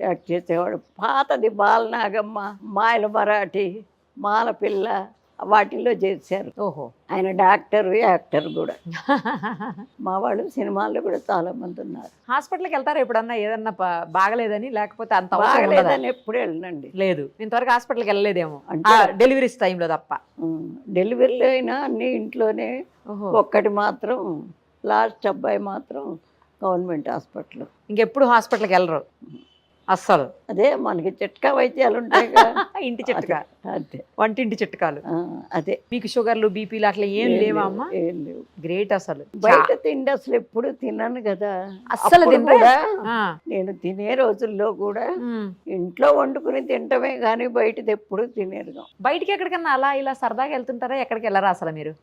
యాక్ట్ చేసేవాడు. పాతది బాలనాగమ్మ, మాయల మరాఠీ, మాలపిల్ల వాటిల్లో చేశారు. ఓహో. ఆయన డాక్టర్, యాక్టర్ కూడా. మా వాళ్ళు సినిమాల్లో కూడా చాలా మంది ఉన్నారు. హాస్పిటల్కి వెళ్తారా ఎప్పుడన్నా? ఏదన్నా బాగలేదని, లేకపోతే అంత బాగలేదని ఎప్పుడు వెళ్ళండి. లేదు, ఇంతవరకు హాస్పిటల్కి వెళ్ళలేదేమో, డెలివరీస్ టైంలో తప్ప. డెలివరీలో అయినా అన్ని ఇంట్లోనే. ఒక్కటి మాత్రం లాస్ట్ అబ్బాయి మాత్రం గవర్నమెంట్ హాస్పిటల్. ఇంకెప్పుడు హాస్పిటల్కి వెళ్ళరు అస్సలు? అదే మనకి చిట్కా వైద్యాలు ఉంటాయి, ఇంటి చిట్కా. అదే వంటింటి చిట్కాలు. అదే. మీకు షుగర్లు, బీపీలు అట్లా ఏం లేవా అమ్మా? ఏం లేవు. గ్రేట్. అసలు బయట తిండి అసలు ఎప్పుడు తిన్నాను కదా, అస్సలు కూడా నేను తినే రోజుల్లో కూడా ఇంట్లో వండుకుని తింటమే కానీ బయటది ఎప్పుడు తినేరు. బయటికి ఎక్కడికన్నా అలా ఇలా సరదాగా వెళ్తుంటారా? ఎక్కడికి వెళ్ళరా అసలు మీరు?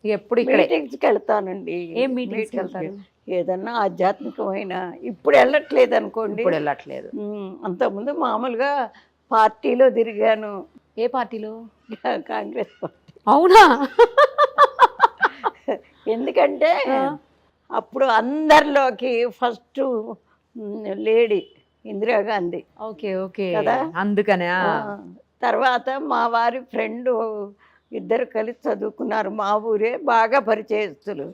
ఎప్పుడు మీటింగ్స్కి వెళ్తానండి. ఏం మీటింగ్స్కి వెళ్తారు? ఏదన్నా ఆధ్యాత్మికమైన. ఇప్పుడు వెళ్ళట్లేదు అనుకోండి. ఇప్పుడు వెళ్ళట్లేదు. అంతకుముందు మామూలుగా పార్టీలో తిరిగాను. ఏ పార్టీలో? కాంగ్రెస్ పార్టీ. అవునా? ఎందుకంటే అప్పుడు అందరిలోకి first lady Indira Gandhi. Okay, okay కదా, అందుకనే. తర్వాత మా వారి ఫ్రెండ్ 2 కలిసి చదువుకున్నారు, మా ఊరే, బాగా పరిచయస్తులు.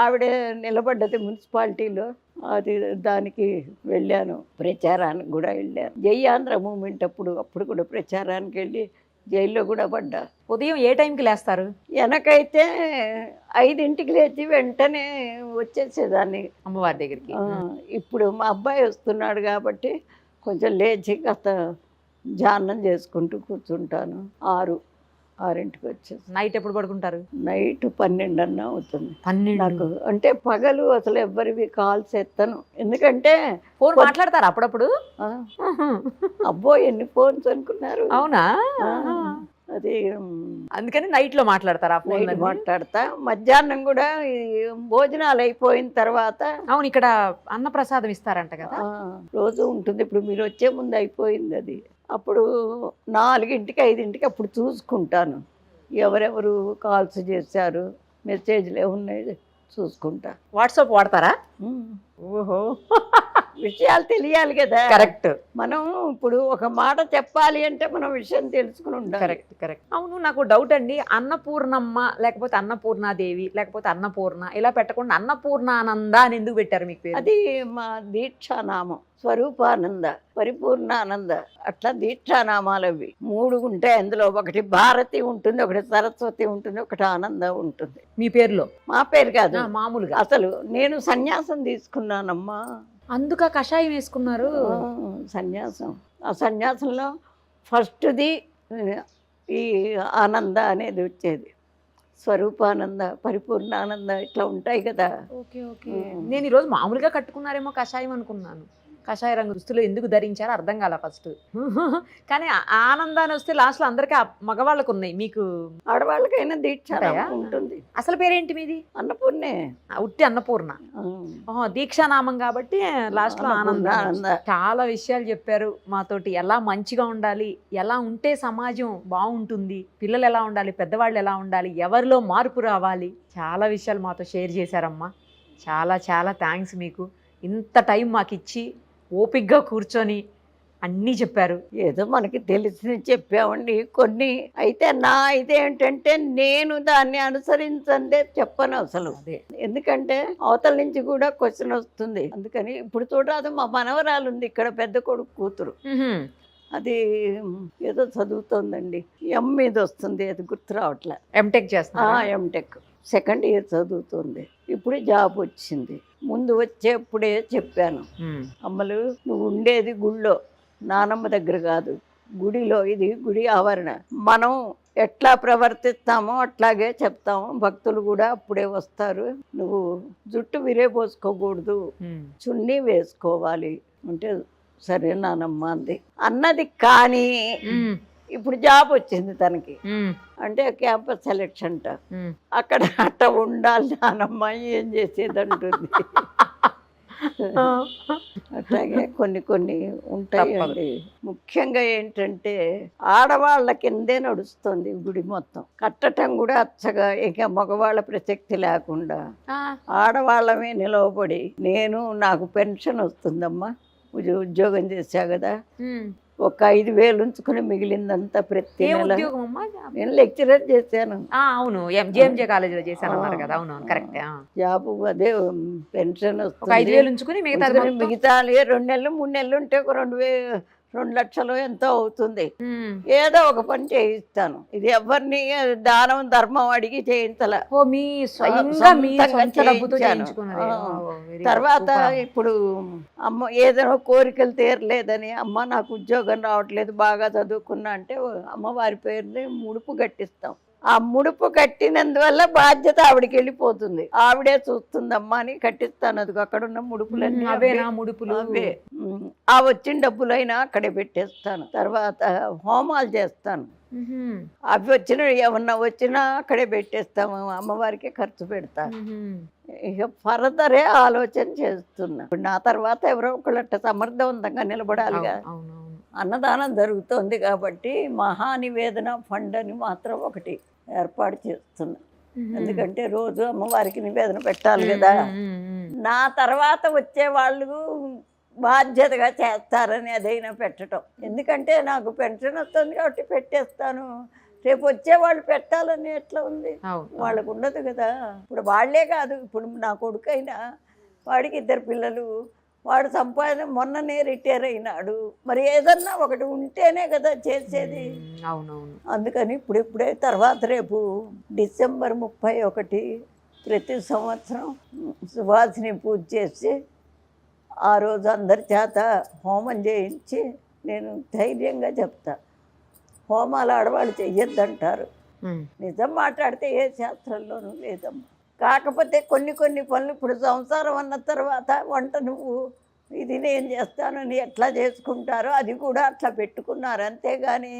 ఆవిడ నిలబడ్డది మున్సిపాలిటీలో, అది దానికి వెళ్ళాను. ప్రచారానికి కూడా వెళ్ళాను. జై ఆంధ్ర మూమెంట్ అప్పుడు కూడా ప్రచారానికి వెళ్ళి జైల్లో కూడా పడ్డా. ఉదయం ఏ టైంకి లేస్తారు? వెనకైతే 5ంటికి లేచి వెంటనే వచ్చేసేదాన్ని అమ్మవారి దగ్గరికి. ఇప్పుడు మా అబ్బాయి వస్తున్నాడు కాబట్టి కొంచెం లేచి కాస్త ధ్యానం చేసుకుంటూ కూర్చుంటాను. 6ంటికి వచ్చేసి. నైట్ ఎప్పుడు పడుకుంటారు? నైట్ 12 అన్నా అవుతుంది. 12 నాకు అంటే పగలు అసలు ఎవరివి కాల్స్ ఎత్తను, ఎందుకంటే ఫోన్ మాట్లాడతారు అప్పుడప్పుడు? అబ్బో ఎన్ని ఫోన్స్ అనుకున్నారు. అవునా? అది అందుకని నైట్లో మాట్లాడతారు ఆ ఫోన్ నైట్ మాట్లాడతా. మధ్యాహ్నం కూడా ఈ భోజనాలు అయిపోయిన తర్వాత అవును, ఇక్కడ అన్నప్రసాదం ఇస్తారంట కదా. రోజు ఉంటుంది. ఇప్పుడు మీరు వచ్చే ముందు అయిపోయింది అది. అప్పుడు 4ంటికి 5ంటికి అప్పుడు చూసుకుంటాను ఎవరెవరు కాల్స్ చేశారు, మెసేజ్లు ఏమున్నాయి చూసుకుంటా. వాట్సాప్ వాడతారా? ఓహో, విషయాలు తెలియాలి కదా. కరెక్ట్. మనం ఇప్పుడు ఒక మాట చెప్పాలి అంటే మనం విషయం తెలుసుకుని ఉండాలి. Correct correct. అవును, నాకు డౌట్ అండి, అన్నపూర్ణమ్మ లేకపోతే అన్నపూర్ణాదేవి లేకపోతే అన్నపూర్ణ ఇలా పెట్టకుండా అన్నపూర్ణానంద అని ఎందుకు పెట్టారు మీకు పేరు? అది మా దీక్షానామం. స్వరూపానంద, పరిపూర్ణానంద, అట్లా దీక్షానామాలు అవి 3 ఉంటాయి. అందులో ఒకటి భారతి ఉంటుంది, ఒకటి సరస్వతి ఉంటుంది, ఒకటి ఆనంద ఉంటుంది. మీ పేరులో? మా పేరు కాదు, మామూలుగా. అసలు నేను సన్యాసం తీసుకున్నానమ్మా. అందుక కషాయం వేసుకున్నారు? సన్యాసం. ఆ సన్యాసంలో ఫస్ట్ది ఈ ఆనంద అనేది వచ్చేది. స్వరూపానంద, పరిపూర్ణానంద ఇట్లా ఉంటాయి కదా. Okay okay. నేను ఈరోజు మామూలుగా కట్టుకున్నారేమో కషాయం అనుకున్నాను. కషాయ రంగు దుస్తులు ఎందుకు ధరించారో అర్థం కాల ఫస్ట్. కానీ ఆనందాన్ని వస్తే లాస్ట్లో అందరికీ మగవాళ్ళకు ఉన్నాయి, మీకు ఆడవాళ్ళకైనా దీక్ష ఉంటుంది. అసలు పేరేంటి మీది? అన్నపూర్ణే. ఉట్టి అన్నపూర్ణ. దీక్షానామం కాబట్టి లాస్ట్లో ఆనంద. చాలా విషయాలు చెప్పారు మాతోటి. ఎలా మంచిగా ఉండాలి, ఎలా ఉంటే సమాజం బాగుంటుంది, పిల్లలు ఎలా ఉండాలి, పెద్దవాళ్ళు ఎలా ఉండాలి, ఎవరిలో మార్పు రావాలి, చాలా విషయాలు మాతో షేర్ చేశారమ్మా. చాలా చాలా థ్యాంక్స్ మీకు. ఇంత టైం మాకు ఇచ్చి ఓపిక్గా కూర్చొని అన్నీ చెప్పారు. ఏదో మనకి తెలిసి చెప్పామండి కొన్ని. అయితే నా ఇదేంటంటే నేను దాన్ని అనుసరించందే చెప్పను అసలు. ఎందుకంటే అవతల నుంచి కూడా క్వశ్చన్ వస్తుంది. అందుకని ఇప్పుడు చూడరాదు, మా మనవరాలు ఉంది ఇక్కడ, పెద్ద కొడుకు కూతురు. అది ఏదో చదువుతోందండి, మీద వస్తుంది, అది గుర్తు రావట్లే. ఎంటెక్ చేస్తా. ఎంటెక్ 2nd ఇయర్ చదువుతుంది. ఇప్పుడు జాబ్ వచ్చింది. ముందు వచ్చేప్పుడే చెప్పాను, అమ్మలు నువ్వు ఉండేది గుళ్ళో, నానమ్మ దగ్గర కాదు, గుడిలో. ఇది గుడి ఆవరణ. మనం ఎట్లా ప్రవర్తిస్తామో అట్లాగే చెప్తాము. భక్తులు కూడా అప్పుడే వస్తారు. నువ్వు జుట్టు విరేపోసుకోకూడదు, చున్నీ వేసుకోవాలి అంటే సరే నానమ్మ అంది అన్నది. కానీ ఇప్పుడు జాబ్ వచ్చింది తనకి, అంటే క్యాంపస్ సెలెక్షన్ అంట. అక్కడ అట్ట ఉండాలి నానమ్మ, ఏం చేసేది అంటుంది. అట్లాగే కొన్ని కొన్ని ఉంటాయండి. ముఖ్యంగా ఏంటంటే ఆడవాళ్ళ కిందే నడుస్తుంది గుడి మొత్తం. కట్టడం కూడా అచ్చగా, ఇక మగవాళ్ళ ప్రసక్తి లేకుండా ఆడవాళ్ళమే నిలవబడి. నాకు పెన్షన్ వస్తుందమ్మా, ఉద్యోగం చేశా కదా, ఒక 5,000 ఉంచుకుని మిగిలిందంతా ప్రతి నెల. నేను లెక్చరర్ చేశాను. అవును, జేఎంజే కాలేజీలో చేశాను అన్నారు కదా. అవును కరెక్ట్. జాబ్ అదే పెన్షన్ వస్తుంది. 5,000 ఉంచుకుని మిగతా 2 నెలలు 3 నెలలు ఉంటే ఒక 2 లక్షలు ఎంతో అవుతుంది. ఏదో ఒక పని చేయిస్తాను. ఇది ఎవరిని దానం ధర్మం అడిగి చేయించాల, తర్వాత ఇప్పుడు అమ్మ ఏదైనా కోరికలు తీరలేదని, అమ్మ నాకు ఉద్యోగం రావట్లేదు, బాగా చదువుకున్నా అంటే అమ్మవారి పేరుని ముడుపు కట్టిస్తాం. ఆ ముడుపు కట్టినందువల్ల బాధ్యత ఆవిడకి వెళ్ళిపోతుంది. ఆవిడే చూస్తుందమ్మా అని కట్టిస్తాను. అది అక్కడ ఉన్న ముడుపులన్నీ అవే. ఆ వచ్చిన డబ్బులైనా అక్కడే పెట్టేస్తాను. తర్వాత హోమాలు చేస్తాను. అవి ఏమన్నా వచ్చినా అక్కడే పెట్టేస్తాము. అమ్మవారికి ఖర్చు పెడతాను. ఇక ఫర్దరే ఆలోచన చేస్తున్నా. నా తర్వాత ఎవరో ఒకళ్ళట్ట సమర్థవంతంగా నిలబడాలిగా. అన్నదానం జరుగుతోంది కాబట్టి మహానివేదన ఫండ్ అని మాత్రం ఒకటి ఏర్పాటు చేస్తున్నా. ఎందుకంటే రోజు అమ్మవారికి నివేదన పెట్టాలి కదా. నా తర్వాత వచ్చే వాళ్ళు బాధ్యతగా చేస్తారని అదైనా పెట్టడం. ఎందుకంటే నాకు పెన్షన్ వస్తుంది కాబట్టి పెట్టేస్తాను. రేపు వచ్చేవాళ్ళు పెట్టాలని ఎట్లా ఉంది, వాళ్ళకు ఉండదు కదా. ఇప్పుడు వాళ్లే కాదు, ఇప్పుడు నా కొడుకైనా వాడికి 2 పిల్లలు, వాడు సంపాదన మొన్ననే రిటైర్ అయినాడు. మరి ఏదన్నా ఒకటి ఉంటేనే కదా చేసేది. అవునవును. అందుకని ఇప్పుడే తర్వాత రేపు డిసెంబర్ 31 ప్రతి సంవత్సరం సువాసిని పూజ చేసి ఆ రోజు అందరి చేత హోమం చేయించి నేను ధైర్యంగా చెప్తా. హోమాలు ఆడవాళ్ళు చెయ్యొద్దంటారు. నిజం మాట్లాడితే ఏ శాస్త్రంలోనూ లేదమ్మా. కాకపోతే కొన్ని పనులు ఇప్పుడు సంసారం అన్న తర్వాత వంట నువ్వు ఇది నేను చేస్తానని ఎట్లా చేసుకుంటారో అది కూడా అట్లా పెట్టుకున్నారు. అంతేగాని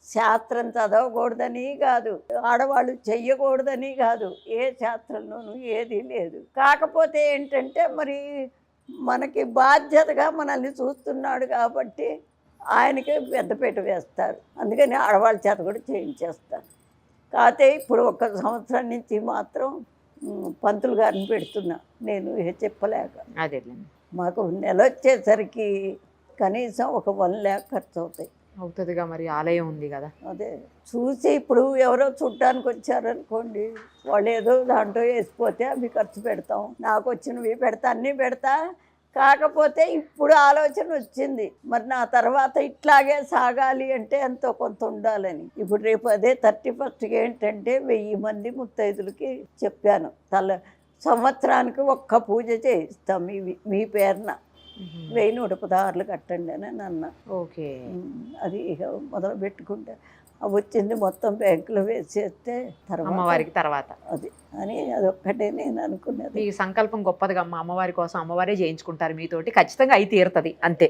శాస్త్రం చదవకూడదని కాదు, ఆడవాళ్ళు చెయ్యకూడదని కాదు, ఏ శాస్త్రంలోనూ ఏదీ లేదు. కాకపోతే ఏంటంటే మరి మనకి బాధ్యతగా మనల్ని చూస్తున్నాడు కాబట్టి ఆయనకి పెద్దపీట వేస్తారు. అందుకని ఆడవాళ్ళ చేత కూడా చేయించేస్తారు. కాకపోతే ఇప్పుడు 1 సంవత్సరం నుంచి మాత్రం పంతులు గారిని పెడుతున్నా నేను చెప్పలేక. అదేలేండి. మాకు నెల వచ్చేసరికి కనీసం ఒక 1 lakh ఖర్చు అవుతాయి. అవుతుందిగా, మరి ఆలయం ఉంది కదా. అదే చూసి ఇప్పుడు ఎవరో చుట్టానికి వచ్చారనుకోండి, వాళ్ళు ఏదో దాంట్లో వేసిపోతే అవి ఖర్చు పెడతాం, నాకు వచ్చినవి పెడతా, అన్నీ పెడతా. కాకపోతే ఇప్పుడు ఆలోచన వచ్చింది, మరి నా తర్వాత ఇట్లాగే సాగాలి అంటే ఎంతో కొంత ఉండాలని. ఇప్పుడు రేపు అదే 31st ఏంటంటే 1000 మంది ముత్తైదులకి చెప్పాను, సంవత్సరానికి 1 పూజ చేయిస్తాం మీ పేరున, 1116 కట్టండి అని అన్న. ఓకే. అది ఇక మొదలు పెట్టుకుంటే వచ్చింది మొత్తం బ్యాంకులో వేసేస్తే అమ్మవారికి తర్వాత అది అని అదొక్కటే నేను అనుకున్నది. మీ సంకల్పం గొప్పదిగా అమ్మ. అమ్మవారి కోసం అమ్మవారే చేయించుకుంటారు మీతోటి, ఖచ్చితంగా అయి తీరుతుంది అంతే.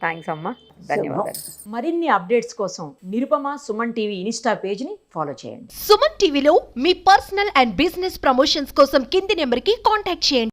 థ్యాంక్స్ అమ్మ, ధన్యవాదాలు. మరిన్ని అప్డేట్స్ కోసం నిరుపమ సుమన్ టీవీ ఇన్స్టా పేజ్ని ఫాలో చేయండి. సుమన్ టీవీలో మీ పర్సనల్ అండ్ బిజినెస్ ప్రమోషన్స్ కోసం కింది నెంబర్కి కాంటాక్ట్ చేయండి.